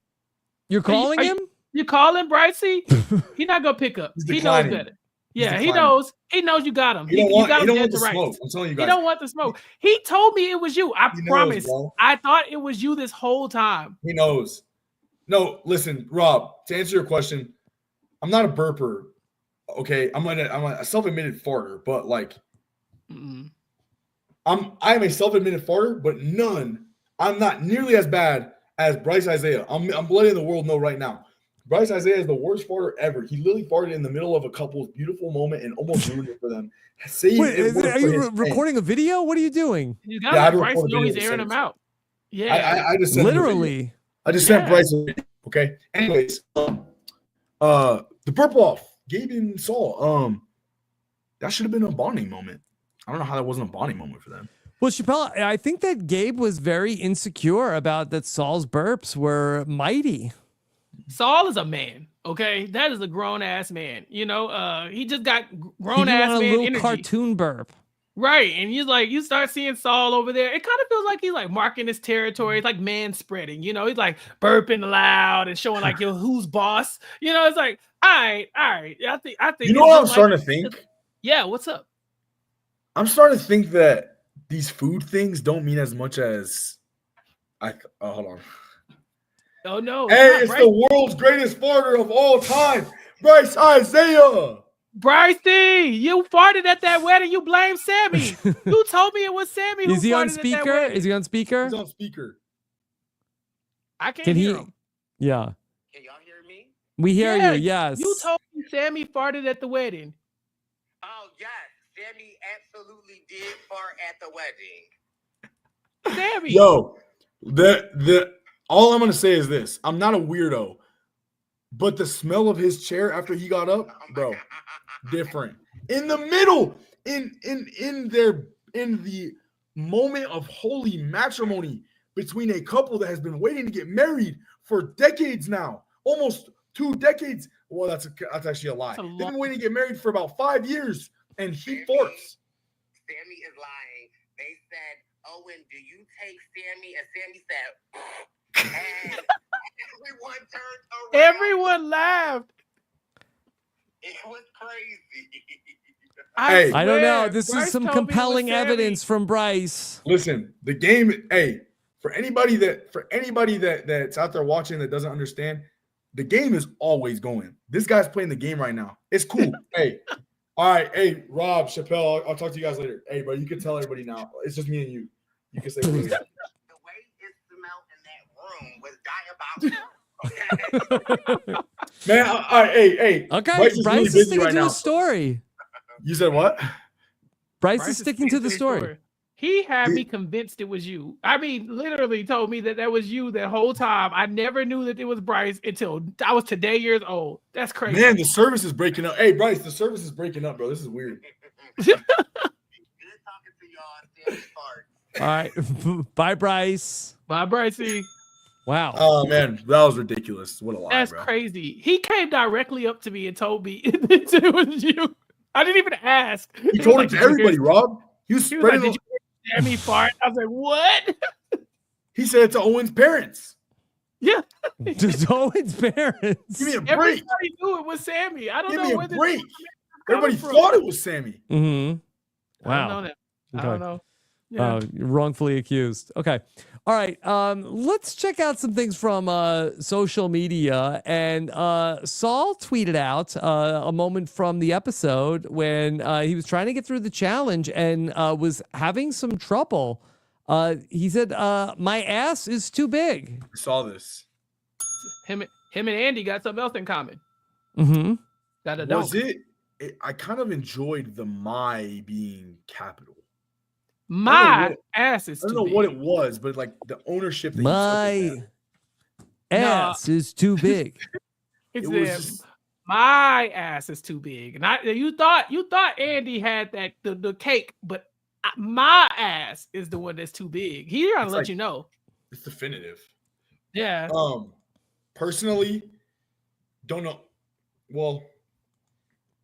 You're calling him? You calling Brycey? He's not gonna pick up. He knows better. Yeah, he knows you got him. You got him dead to rights. I'm telling you guys. He don't want the smoke. He told me it was you. I promise. I thought it was you this whole time. He knows. No, listen, Rob, to answer your question, I'm not a burper, okay? I'm a self-admitted farter, but like, I'm a self-admitted farter, but I'm not nearly as bad as Bryce Isaiah. I'm letting the world know right now. Bryce Isaiah is the worst farter ever. He literally farted in the middle of a couple's beautiful moment and almost ruined it for them. Are you recording a video? What are you doing? You got to let Bryce know he's airing him out. Yeah, I just sent literally. I just sent Bryce a video, okay? Anyways, the burp off, Gabe and Saul. That should have been a bonding moment. I don't know how that wasn't a bonding moment for them. Well, Chappell, I think that Gabe was very insecure about that Saul's burps were mighty. Saul is a man, okay? That is a grown ass man. He just got grown ass man little energy. Cartoon burp. Right, and you start seeing Saul over there. It kind of feels like he's like marking his territory. It's like man spreading, he's like burping loud and showing like who's boss. It's like, all right. I think. You know what I'm starting to think? Yeah, what's up? I'm starting to think that these food things don't mean as much as hold on. Oh no! Hey, it's the world's greatest farter of all time, Bryce Isaiah. Brycey, you farted at that wedding. You blame Sammy. You told me it was Sammy. Is he on speaker? Is he on speaker? He's on speaker. I can't hear him. Yeah. Can y'all hear me? We hear you. Yes. You told me Sammy farted at the wedding. Oh yes, Sammy absolutely did fart at the wedding. Sammy. Yo, The all I'm gonna say is this: I'm not a weirdo, but the smell of his chair after he got up, bro, different. In the middle, in the moment of holy matrimony between a couple that has been waiting to get married for decades now, almost 2 decades. Well, that's actually a lie. They've been waiting to get married for about 5 years, and he farts. Sami is lying. They said, Owen, do you take Sami? And Sami said, and everyone turned around. Everyone laughed. It was crazy. Hey, I don't know. This Bryce is some told me it was compelling Sami. evidence from Bryce. Listen, the game. Hey, for anybody that's out there watching that doesn't understand, the game is always going. This guy's playing the game right now. It's cool. Hey, all right. Hey, Rob, Chappell, I'll talk to you guys later. Hey, bro, you can tell everybody now. It's just me and you. You can say what you got. The way it smelled in that room was diabolical. Okay. Man, all right, hey. Okay, Bryce is sticking right to now. the story. You said what? Bryce is sticking to the story. He had me convinced it was you. I mean, literally told me that was you that whole time. I never knew that it was Bryce until I was today years old. That's crazy. Man, the service is breaking up. Hey, Bryce, the service is breaking up, bro. This is weird. Good talking to y'all. All right. Bye, Bryce. Bye, Brycey. Wow. Oh, man, that was ridiculous. What a lie, That's bro. crazy. He came directly up to me and told me it was you. I didn't even ask. He told it to everybody, Rob. He was He was like, spreading. did you hear me fart? I was like, what? He said it to Owen's parents. Yeah. To Owen's parents. Give me a break. Everybody knew it was Sami. I don't Give know me where a this break. was Everybody from. thought it was Sami. Mm-hmm. I don't Wow. know that. I Okay. don't know. Yeah. Wrongfully accused. Okay. All right. Let's check out some things from social media. And Saul tweeted out a moment from the episode when he was trying to get through the challenge and was having some trouble. He said, my ass is too big. I saw this. Him and Andy got something else in common. Mm-hmm. Got a Was dog. I kind of enjoyed the my being capital. My ass is I too don't know big. what it was, but like the ownership that My he took. ass is too big. He It was said, just, my ass is too big. And you thought Andy had that the cake, but my ass is the one that's too big. He's trying to let like- you know. it's definitive. Yeah. Personally, don't know. Well,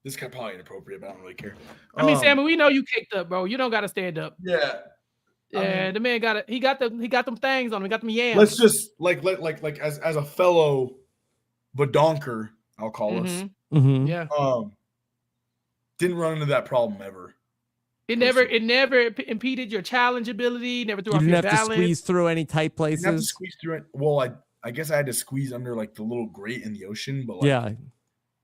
this is probably inappropriate, but I don't really care. I mean, Sammy, we know you caked up, bro. You don't got to stand up. Yeah. Yeah, the man got it. He got them things on him. He got them yams. Let's just like as a fellow badonker, I'll call us. Mm-hmm. Yeah. Didn't run into that problem ever. It never impeded your challenge ability. Never threw You off didn't your have to balance. squeeze through any tight I didn't have to places. squeeze through it. Well, I guess I had to squeeze under like the little grate in the ocean, but like, Yeah.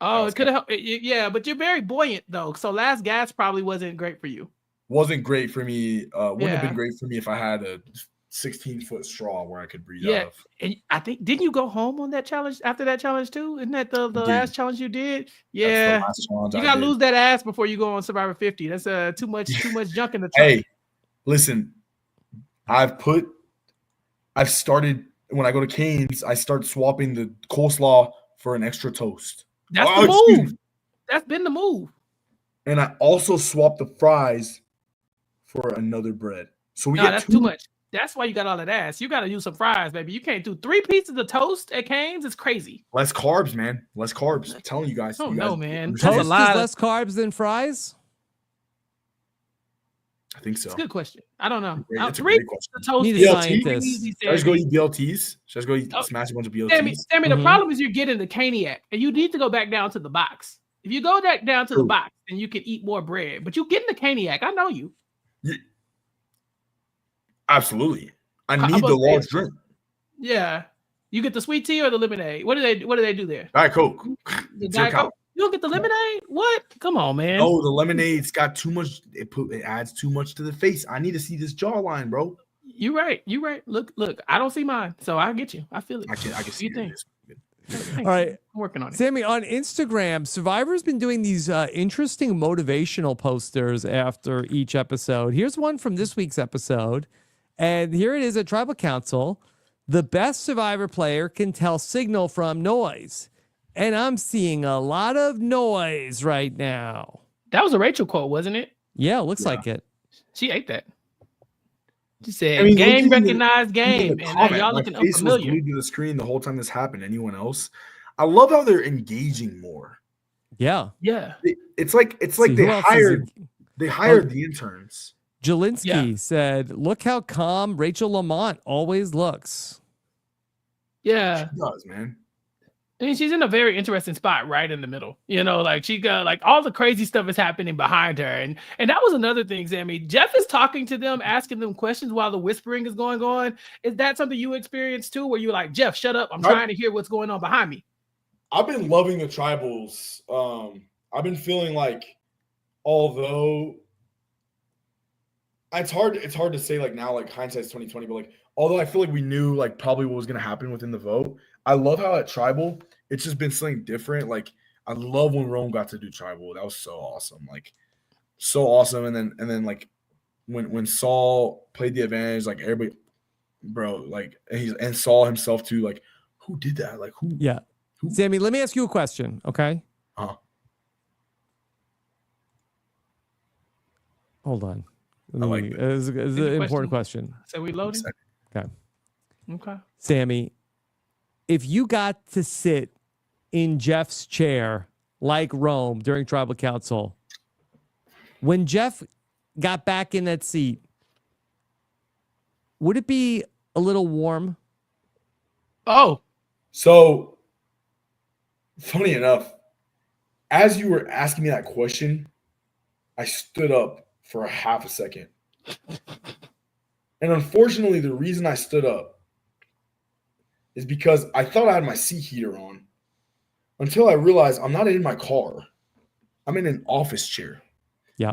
Oh, it could have. Yeah, but you're very buoyant though. So last gas probably wasn't great for you. wasn't great for me. Wouldn't have Yeah. been great for me if I had a 16-foot straw where I could breathe Yeah. out of. And I think didn't you go home on that challenge after that challenge too? Isn't that the last challenge you did? That's Yeah. the last challenge You I gotta did. lose that ass before you go on Survivor 50. That's too much junk in the trunk. Hey, listen, I've started when I go to Cane's, I start swapping the coleslaw for an extra toast. That's Oh, the excuse move. me. That's been the move. And I also swap the fries for another bread. So we No, get that's two. too much. That's why you got all that ass. You got to use some fries, baby. You can't do 3 pieces of toast at Cane's. It's crazy. Less carbs, man. Less carbs. I'm telling you guys. Oh, you no, guys man. understand. That's Toast a is lot. less carbs than fries? I think so. It's a good question. I don't know. It's a 3 great question. pieces of toast Need a is scientist. easy, Should I just go Sammy. eat BLTs? Should I just go eat, Oh, smash a bunch of BLTs? Sammy, the Mhm. problem is you're getting the caniac, and you need to go back down to the box. If you go back down to the True. box, then you can eat more bread. But you getting the caniac. I know you. Absolutely. I I'm need the gonna say- large drink. Yeah. You get the sweet tea or the lemonade? What do they do there? Diet Coke. The It's your Diet call. Coke? You don't get the lemonade? What? Come on, man. Oh, the lemonade's got too much. It adds too much to the face. I need to see this jawline, bro. You right. You right. Look. I don't see mine, so I get you. I feel it. I can What do see you think? this. Thanks. All right. I'm working on it. Sammy, on Instagram, Survivor's been doing these interesting motivational posters after each episode. Here's one from this week's episode. And here it is at Tribal Council. The best Survivor player can tell signal from noise. And I'm seeing a lot of noise right now. That was a Rachel quote, wasn't it? Yeah, looks like it. She ate that. She said, "Game recognized game," and comment, y'all my looking face was unfamiliar. glued to the screen the whole time this happened. Anyone else? I love how they're engaging more. Yeah. Yeah. It's like they hired the interns. Jelinski said, "Look how calm Rachel Lamont always looks." Yeah. She does, man. I mean, she's in a very interesting spot right in the middle. You know, like she got like all the crazy stuff is happening behind her. And that was another thing, Sammy. Jeff is talking to them, asking them questions while the whispering is going on. Is that something you experienced too, where you're like, Jeff, shut up. I'm trying to hear what's going on behind me. I've been loving the tribals. I've been feeling like, although it's hard to say like now, like hindsight's 2020, but like although I feel like we knew like probably what was gonna happen within the vote. I love how at Tribal, it's just been something different. Like I love when Rome got to do Tribal. That was so awesome. Like so awesome. And then like when Saul played the advantage, like everybody, bro, like and Saul himself too, like who did that? Like who? Yeah. Who? Sammy, let me ask you a question, okay? Hold on. It's an important question. So we loading? Okay. Sammy, if you got to sit in Jeff's chair like Rome during Tribal Council, when Jeff got back in that seat, would it be a little warm? Oh. So, funny enough, as you were asking me that question, I stood up for a half a second. And unfortunately, the reason I stood up is because I thought I had my seat heater on until I realized I'm not in my car. I'm in an office chair. Yeah.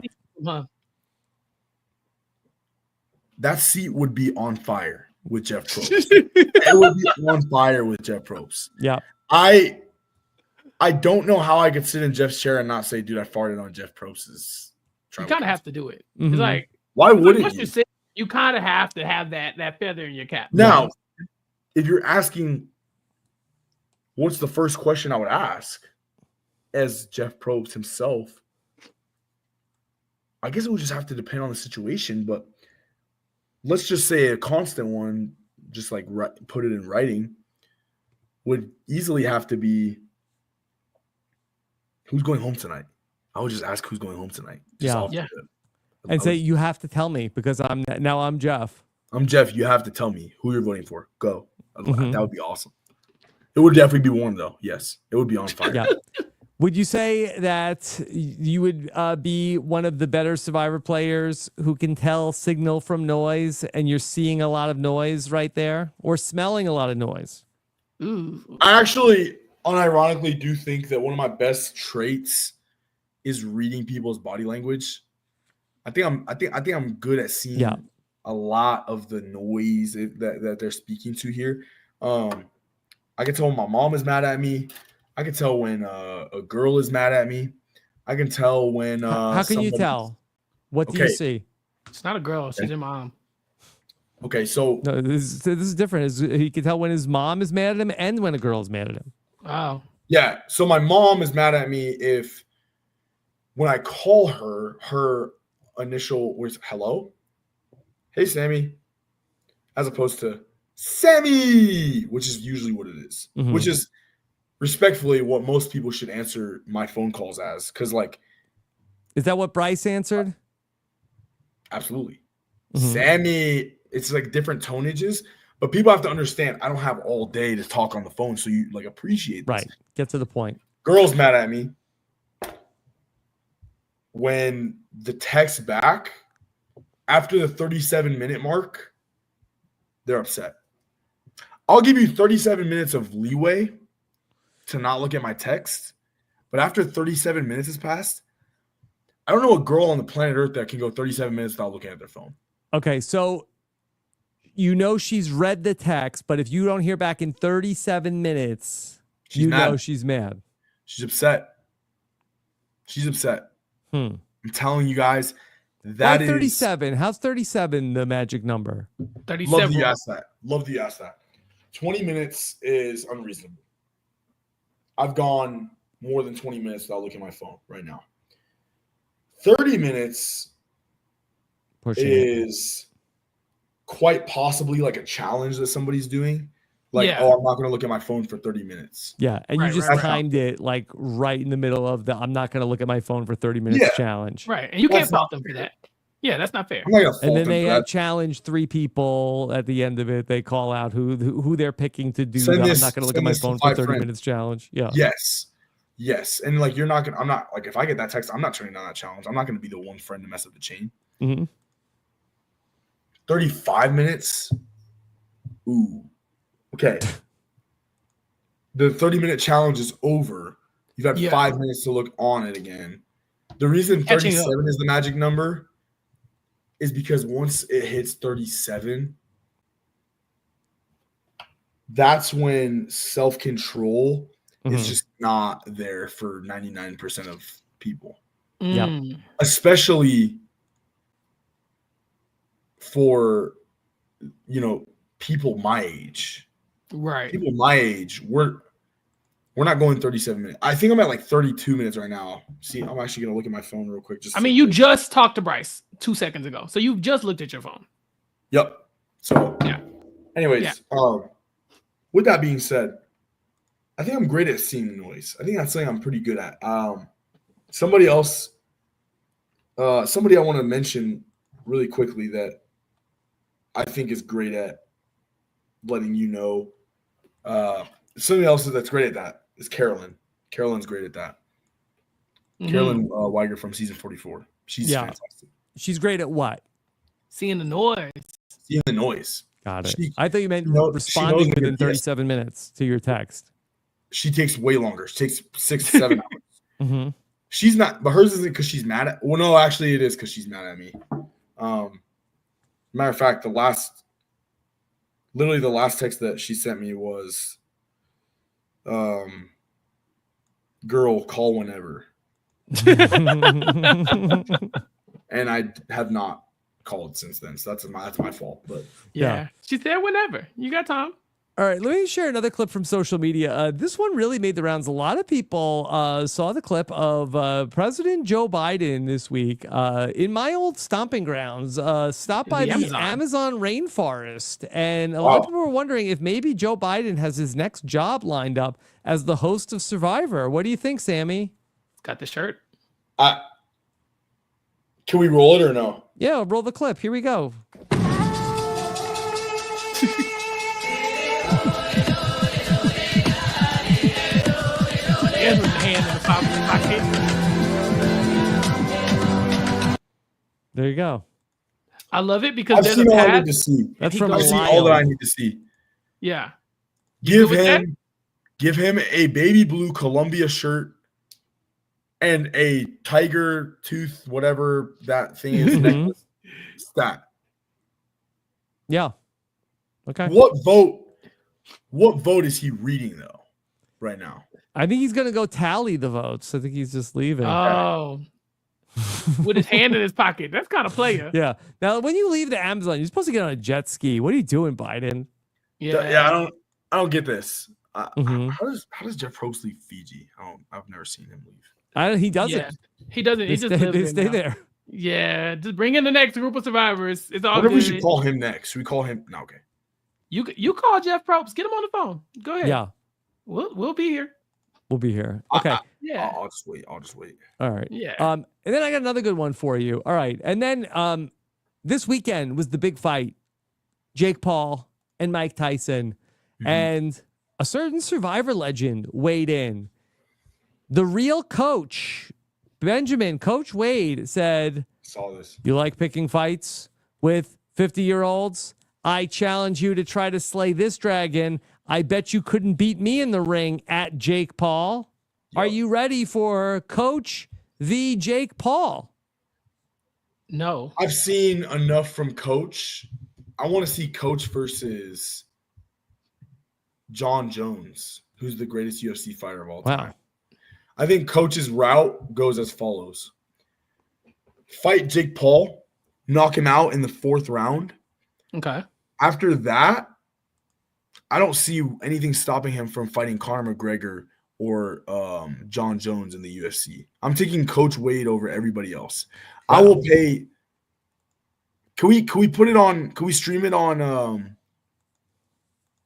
That seat would be on fire with Jeff Probst. It would be on fire with Jeff Probst. Yeah. I don't know how I could sit in Jeff's chair and not say, dude, I farted on Jeff Probst's. You kind of have to do it. It's like, why wouldn't you? You kind of have to have that feather in your cap. Now, if you're asking what's the first question I would ask as Jeff Probst himself, I guess it would just have to depend on the situation, but let's just say a constant one, just like put it in writing, would easily have to be who's going home tonight. I would just ask who's going home tonight. And say, you have to tell me because I'm Jeff. I'm Jeff. You have to tell me who you're voting for. Go. That would be awesome. It would definitely be warm, though. Yes, it would be on fire. Yeah. Would you say that you would be one of the better Survivor players who can tell signal from noise, and you're seeing a lot of noise right there, or smelling a lot of noise? Ooh. I actually, unironically, do think that one of my best traits is reading people's body language. I think I'm good at seeing a lot of the noise that they're speaking to here. I can tell when my mom is mad at me. I can tell when a girl is mad at me. I can tell when how can you tell? What do you see? It's not a girl, she's your mom. Okay, so no, this is different. He can tell when his mom is mad at him and when a girl is mad at him. Wow. Yeah, so my mom is mad at me when I call her initial was hello, hey Sammy, as opposed to Sammy, which is usually what it is, which is respectfully what most people should answer my phone calls as, because like, is that what Bryce answered? Absolutely. Sammy, it's like different tonages, but people have to understand I don't have all day to talk on the phone, so you like appreciate this. Right, get to the point. Girl's mad at me. When the text back after the 37-minute mark, they're upset. I'll give you 37 minutes of leeway to not look at my text, but after 37 minutes has passed, I don't know a girl on the planet Earth that can go 37 minutes without looking at their phone. Okay, so you know she's read the text, but if you don't hear back in 37 minutes, you know she's mad. She's upset. She's upset. I'm telling you guys, That is 37. How's 37 the magic number? 37. Love that you asked that. Love that you asked that. 20 minutes is unreasonable. I've gone more than 20 minutes without looking at my phone right now. 30 minutes is quite possibly like a challenge that somebody's doing. Like, I'm not going to look at my phone for 30 minutes. Yeah, and you just timed it like right in the middle of the I'm not going to look at my phone for 30 minutes challenge. Right, and you can't fault them for that. Yeah, that's not fair. And then they challenge 3 people at the end of it. They call out who they're picking to do I'm not going to look at my phone for 30 minutes challenge. Yeah. Yes. And like, I'm not like, if I get that text, I'm not turning down that challenge. I'm not going to be the one friend to mess up the chain. 35 minutes. Ooh. Okay. The 30-minute challenge is over. You've had 5 minutes to look on it again. The reason 37 is the magic number is because once it hits 37, that's when self-control is just not there for 99% of people. Yeah. Especially for, people my age. Right. People my age, we're not going 37 minutes. I think I'm at like 32 minutes right now. See, I'm actually going to look at my phone real quick. You just talked to Bryce 2 seconds ago. So you just looked at your phone. Yep. So, anyways, with that being said, I think I'm great at seeing the noise. I think that's something I'm pretty good at. Somebody I want to mention really quickly that I think is great at letting you know. Somebody else that's great at that is Carolyn. Carolyn's great at that. Carolyn Weiger from season 44. She's fantastic. She's great at what? Seeing the noise. Seeing the noise. Got it. I thought you meant responding within 37 minutes to your text. She takes way longer. She takes 6 to 7 hours. She's not, but hers isn't because she's mad at. Well, no, actually, it is because she's mad at me. Matter of fact, the last text that she sent me was, "Girl, call whenever." And I have not called since then, so that's my fault. But yeah, she said whenever. You got time. All right, let me share another clip from social media. This one really made the rounds. A lot of people saw the clip of President Joe Biden this week in my old stomping grounds, stopped by the Amazon rainforest. And a lot of people were wondering if maybe Joe Biden has his next job lined up as the host of Survivor. What do you think, Sammy? Got the shirt. Can we roll it or no? Yeah, roll the clip. Here we go. With the hand in the pocket. There you go. I love it because I've seen all I need to see. That's from I've seen all that I need to see. Yeah. Give him a baby blue Columbia shirt and a tiger tooth, whatever that thing is, necklace. Stat. Yeah. Okay. What vote is he reading though right now? I think he's going to go tally the votes. I think he's just leaving. Oh. With his hand in his pocket. That's kind of player. Yeah. Now, when you leave the Amazon, you're supposed to get on a jet ski. What are you doing, Biden? Yeah, I don't get this. How does Jeff Probst leave Fiji? I've never seen him leave. He doesn't. Yeah. He doesn't. He They stay there. Yeah, just bring in the next group of survivors. It's all What if good. we should call him next? Should we call him? No, okay. You call Jeff Probst. Get him on the phone. Go ahead. Yeah. We'll be here. We'll be here. Okay. Yeah. I'll just wait. All right. Yeah. And then I got another good one for you. All right. And then this weekend was the big fight. Jake Paul and Mike Tyson. And a certain Survivor legend weighed in. The real coach, Coach Wade, said, saw this. You like picking fights with 50-year-olds? I challenge you to try to slay this dragon. I bet you couldn't beat me in the ring at Jake Paul. Yep. Are you ready for Coach v. Jake Paul? No. I've seen enough from Coach. I want to see Coach versus John Jones, who's the greatest UFC fighter of all time. I think Coach's route goes as follows. fight Jake Paul, knock him out in the 4th round. Okay. After that, I don't see anything stopping him from fighting Conor McGregor or John Jones in the UFC. I'm taking Coach Wade over everybody else. Wow. I will pay. Can we put it on? Can we stream it on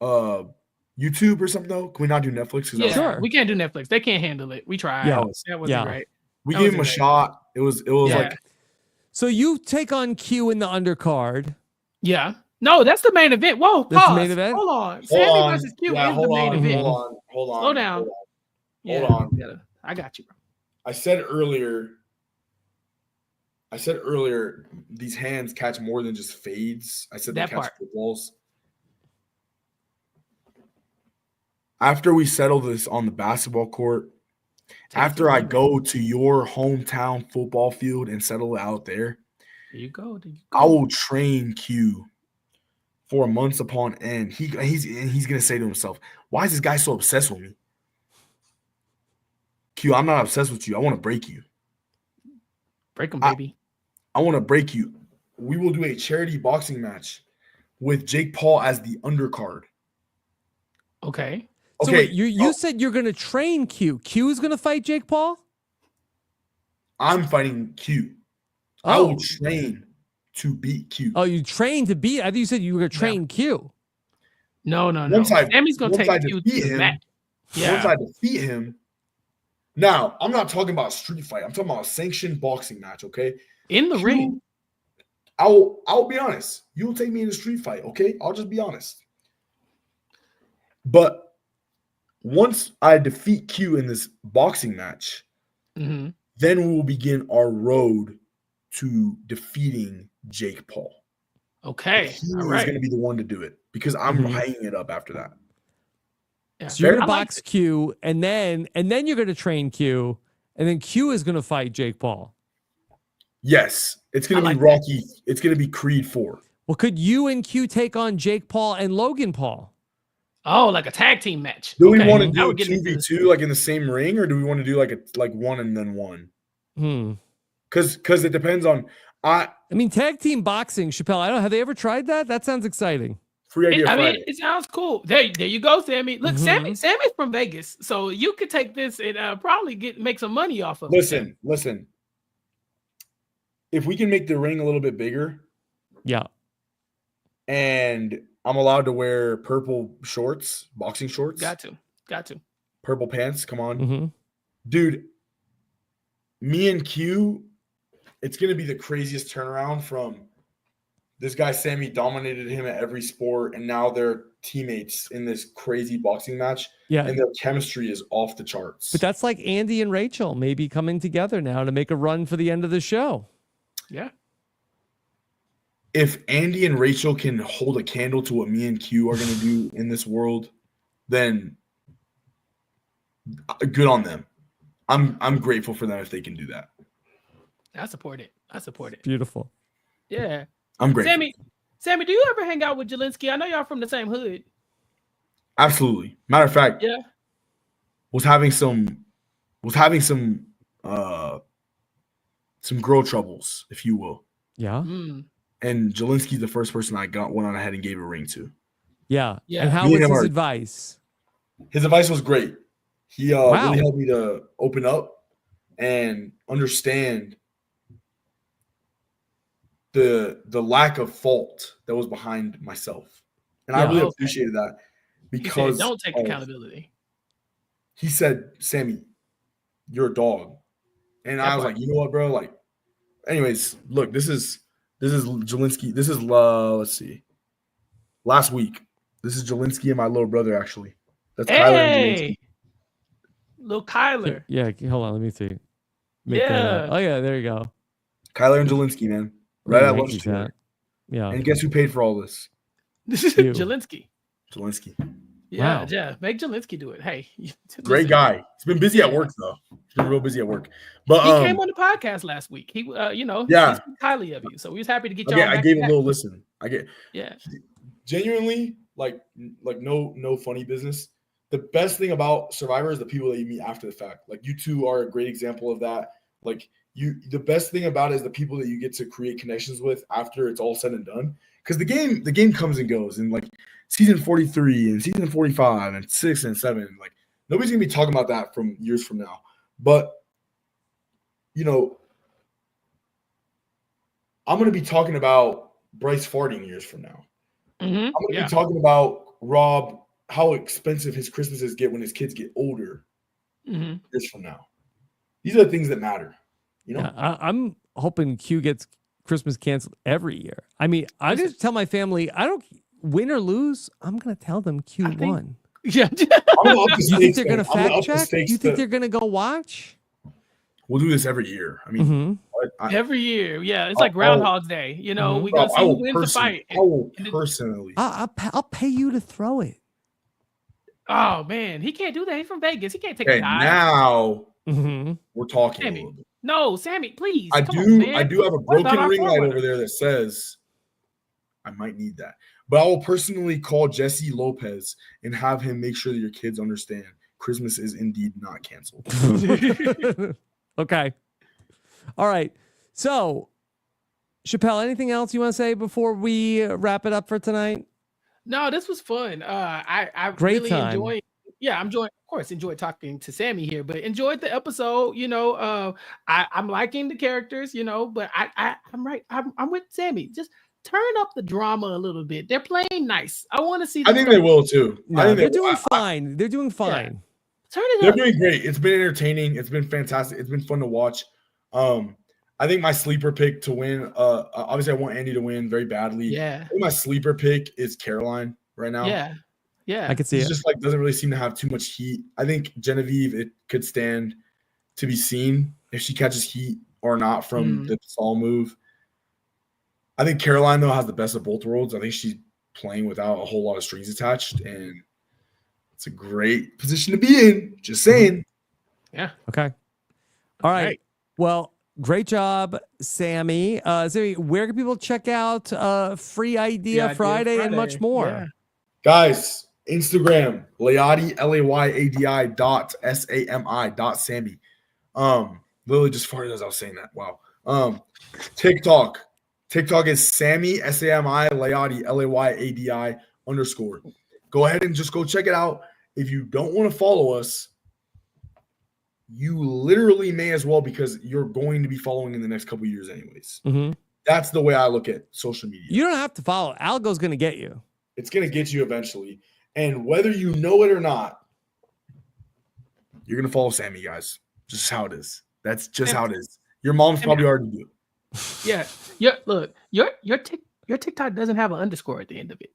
YouTube or something though? Can we not do Netflix? Yeah, sure. We can't do Netflix. They can't handle it. We tried. Yeah. That wasn't great. We gave him a shot. It was like. So you take on Q in the undercard. Yeah. No, that's the main event. Whoa, pause. That's the main event? Hold on. Sami versus Q is the main event. Hold on. Slow down. Hold on. I got you, bro. I said earlier, these hands catch more than just fades. I said they catch footballs. After we settle this on the basketball court, after I go to your hometown football field and settle it out there, I will train Q for months upon end. He's gonna say to himself, "Why is this guy so obsessed with me?" Q, I'm not obsessed with you. I want to break you. Break him, baby. I want to break you. We will do a charity boxing match with Jake Paul as the undercard. Okay. So wait, you said you're gonna train Q. Q is gonna fight Jake Paul? I'm fighting Q. I will train to beat Q. Oh, you train to beat? I think you said you were going to train Q. No. Sammy's going to take Q to the mat. Yeah. Once I defeat him. Now, I'm not talking about a street fight. I'm talking about a sanctioned boxing match, okay? In the ring. I'll be honest. You'll take me in a street fight, okay? I'll just be honest. But once I defeat Q in this boxing match, then we will begin our road to defeating Jake Paul. Okay. He's going to be the one to do it because I'm hanging it up after that. Yeah. So you're going to box Q and then you're going to train Q and then Q is going to fight Jake Paul. Yes. It's going to be Rocky. That. It's going to be Creed 4. Well, could you and Q take on Jake Paul and Logan Paul? Oh, like a tag team match. Do we want to do 2v2 like in the same ring or do we want to do like one and then one? Because it depends on I mean tag team boxing, Chappell. Have they ever tried that? That sounds exciting. Free idea. I mean, it sounds cool. There you go, Sammy. Look, Sammy's from Vegas, so you could take this and probably make some money off of it. Listen. If we can make the ring a little bit bigger, and I'm allowed to wear purple shorts, boxing shorts. Got to. Purple pants. Come on, dude. Me and Q. It's going to be the craziest turnaround from this guy, Sammy, dominated him at every sport, and now they're teammates in this crazy boxing match. Yeah. And their chemistry is off the charts. But that's like Andy and Rachel maybe coming together now to make a run for the end of the show. Yeah. If Andy and Rachel can hold a candle to what me and Q are going to do in this world, then good on them. I'm grateful for them if they can do that. I support it. Beautiful. Yeah. I'm great. Sammy, do you ever hang out with Jelinski? I know y'all from the same hood. Absolutely. Matter of fact, was having some girl troubles, if you will. Yeah. And Jelinski's the first person I went on ahead and gave a ring to. Yeah. And how was his advice? His advice was great. He really helped me to open up and understand the lack of fault that was behind myself. And I really appreciated that because don't take accountability. He said, Sammy, you're a dog. And I was like, you know what, bro? Like, anyways, look, this is Jelinski. This is let's see. Last week. This is Jelinski and my little brother, actually. That's Kyler and Jelinski. Little Kyler. Yeah, hold on, let me see. Oh yeah, there you go. Kyler and Jelinski, man. Right at lunch together. Yeah. And guess who paid for all this? Jelinski. Yeah, yeah. Make Jelinski do it. Hey, great guy. He's been busy at work though. He's been real busy at work. But he came on the podcast last week. He, he speaks highly of you, so we was happy to get you. I gave a little listen. Yeah. Genuinely, like no funny business. The best thing about Survivor is the people that you meet after the fact. Like you two are a great example of that. Like the best thing about it is the people that you get to create connections with after it's all said and done. Because the game comes and goes, and like season 43 and season 45 and 6 and 7, like nobody's gonna be talking about that from years from now. But you know, I'm gonna be talking about Bryce farting years from now. I'm gonna be talking about Rob, how expensive his Christmases get when his kids get older years from now. These are the things that matter. You know, I'm hoping Q gets Christmas canceled every year. I mean, I just tell my family, I don't win or lose. I'm gonna tell them Q won. Yeah. You think they're gonna fact check? You think they're gonna go watch? We'll do this every year. I mean, every year. Yeah, it's like Groundhog's Day. You know, we gonna see who wins the fight. I will personally. I'll pay you to throw it. Oh man, he can't do that. He's from Vegas. He can't take a dive. Now we're talking Sammy. a little bit. No, Sammy, please. I do have a broken ring light over there that says I might need that. But I will personally call Jesse Lopez and have him make sure that your kids understand Christmas is indeed not canceled. Okay. All right. So, Chappell, anything else you want to say before we wrap it up for tonight? No, this was fun. I Great really time. enjoyed talking to Sammy here, but enjoyed the episode. You know, I'm liking the characters, you know, but I'm with Sammy. Just turn up the drama a little bit. They're playing nice. I want to see I think they will too. No, they're doing fine. They're doing fine. Yeah. Turn it They're up. doing great. It's been entertaining. It's been fantastic. It's been fun to watch. I think my sleeper pick to win, obviously I want Andy to win very badly. Yeah. I think my sleeper pick is Caroline right now. Yeah. Yeah. I can see It's it. just like doesn't really seem to have too much heat. I think Genevieve, it could stand to be seen if she catches heat or not from the Saul move. I think Caroline, though, has the best of both worlds. I think she's playing without a whole lot of strings attached, and it's a great position to be in. Just saying. Yeah. Okay. All right. Well, great job, Sammy. Sammy, where can people check out Free Idea Friday and much more? Yeah. Guys, Instagram, Layadi, Layadi .SAMI.Sammy. Literally just farted as I was saying that. Wow. TikTok is Sammy, SAMI, Layadi, LAYADI _. Go ahead and just go check it out. If you don't want to follow us, you literally may as well, because you're going to be following in the next couple of years anyways. That's the way I look at social media. You don't have to follow. Algo's going to get you. It's going to get you eventually. And whether you know it or not, you're going to follow Sammy, guys. Just how it is. That's just how it is. Your mom's probably already do. Yeah. Look, your TikTok doesn't have an underscore at the end of it.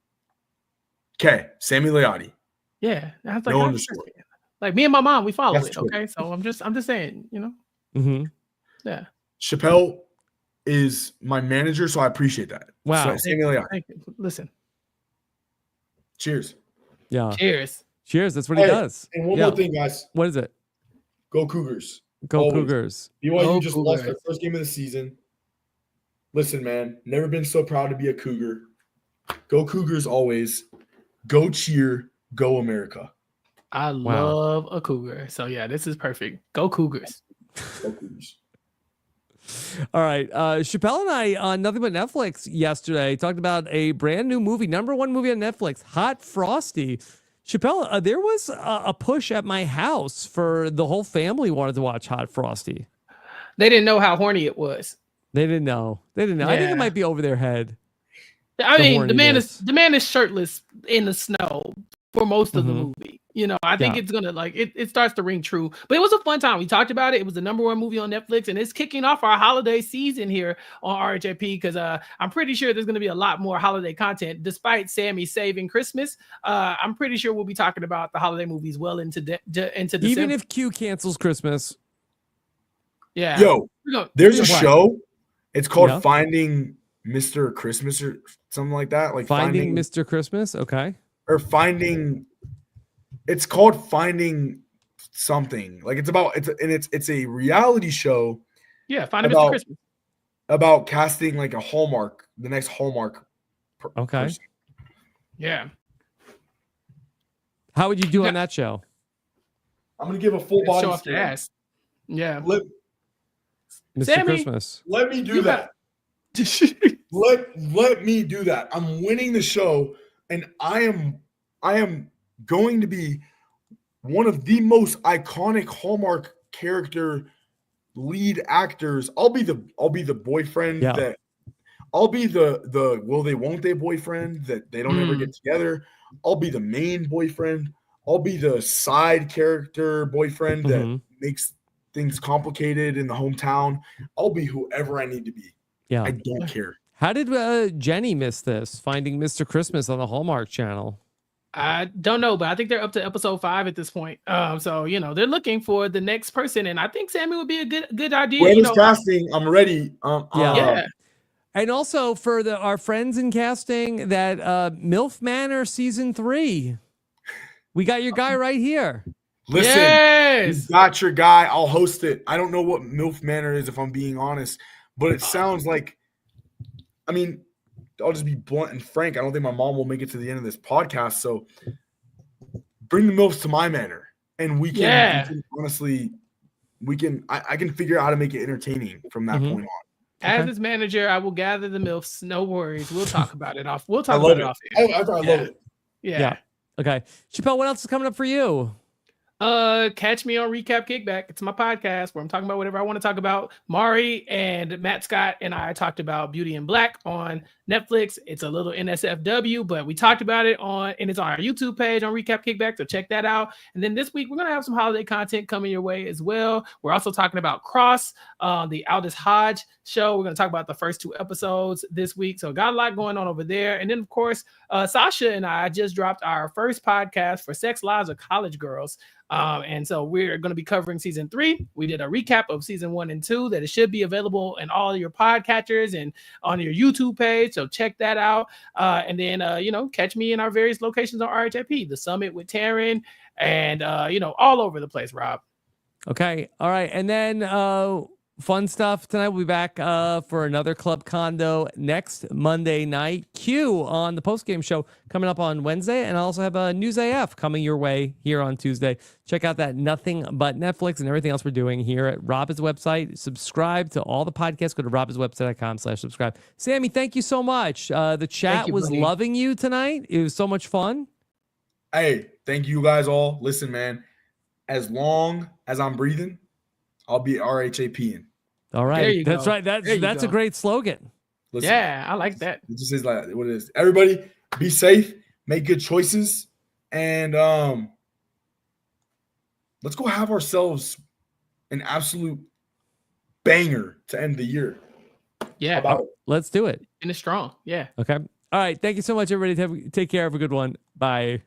Okay. Sammy Layadi. Yeah. I was like, No underscore. Like me and my mom, we follow That's it. true. Okay. So I'm just saying, you know. Yeah. Chappell is my manager, so I appreciate that. Wow. So, Sammy Layadi. Thank you. Listen. Cheers. Yeah. Cheers. Cheers. That's what he does. And one more thing, guys. What is it? Go Cougars. Go Always. Cougars. BYU just lost their first game of the season. Listen, man, never been so proud to be a Cougar. Go Cougars always. Go cheer. Go America. I love a Cougar. So yeah, this is perfect. Go Cougars. Go Cougars. All right. Chappell and I on Nothing But Netflix yesterday talked about a brand new movie, #1 movie on Netflix, Hot Frosty. Chappell, there was a push at my house for the whole family wanted to watch Hot Frosty. They didn't know how horny it was. They didn't know. I think it Yeah. might be over their head. I mean, the man is shirtless in the snow for most of the movie. You know, I think it's gonna it starts to ring true. But it was a fun time. We talked about it. It was the #1 movie on Netflix, and it's kicking off our holiday season here on RHAP because I'm pretty sure there's gonna be a lot more holiday content. Despite Sammy saving Christmas, I'm pretty sure we'll be talking about the holiday movies well into December. Even if Q cancels Christmas. Yeah. Yo, there's a show. It's called Finding Mr. Christmas or something like that. Like Finding Mr. Christmas. Okay. Or Finding. It's called Finding something. Like it's a reality show. Yeah, Finding Mr. Christmas. About casting like the next Hallmark. Person. Yeah. How would you do on that show? I'm gonna give a full body show off scan. the ass. Yeah. Mr. Sammy, Christmas. Let me do You that. Let me do that. I'm winning the show, and I am going to be one of the most iconic Hallmark character lead actors. I'll be the boyfriend Yeah. that I'll be the will they won't they boyfriend that they don't ever get together. I'll be the main boyfriend. I'll be the side character boyfriend that makes things complicated in the hometown. I'll be whoever I need to be. Yeah. I don't care. How did Jenny miss this? Finding Mr. Christmas on the Hallmark Channel. I don't know, but I think they're up to episode 5 at this point. So they're looking for the next person, and I think Sammy would be a good idea. When casting, I'm ready. Yeah. And also for our friends in casting, that MILF Manor season 3. We got your guy right here. Listen, you got your guy. I'll host it. I don't know what MILF Manor is, if I'm being honest, but it sounds like, I mean, I'll just be blunt and frank. I don't think my mom will make it to the end of this podcast. So bring the MILFs to my manor, and we can honestly, I can figure out how to make it entertaining from that point on. As his manager, I will gather the MILFs. No worries. We'll talk about it off. We'll talk I love about it. it off. I love it. Yeah. Okay. Chappell, what else is coming up for you? Catch me on Recap Kickback. It's my podcast where I'm talking about whatever I want to talk about. Mari and Matt Scott and I talked about Beauty in Black on Netflix. It's a little NSFW, but we talked about it and it's on our YouTube page on Recap Kickback, so check that out. And then this week we're gonna have some holiday content coming your way as well. We're also talking about Cross, the Aldous Hodge show. We're gonna talk about the first 2 episodes this week, so got a lot going on over there. And then of course, Sasha and I just dropped our first podcast for Sex Lives of College Girls. And so we're going to be covering season 3. We did a recap of season 1 and 2 that it should be available in all your podcatchers and on your YouTube page. So check that out. And then, catch me in our various locations on RHAP, the Summit with Taryn, and, all over the place, Rob. Okay. All right. And then fun stuff tonight. We'll be back for another Club Condo next Monday night. Q on the postgame show coming up on Wednesday. And I also have a News AF coming your way here on Tuesday. Check out that Nothing But Netflix and everything else we're doing here at Rob's website. Subscribe to all the podcasts. Go to robhaswebsite.com/subscribe. Sammy, thank you so much. The chat was loving you tonight. It was so much fun. Hey, thank you guys all. Listen, man, as long as I'm breathing, I'll be RHAPing. All right. That's right. That's a great slogan. Listen, yeah, I like that. It just is like what it is. Everybody be safe, make good choices, and let's go have ourselves an absolute banger to end the year. Yeah. Let's do it. And it's strong. Yeah. Okay. All right. Thank you so much, everybody. Take care. Have a good one. Bye.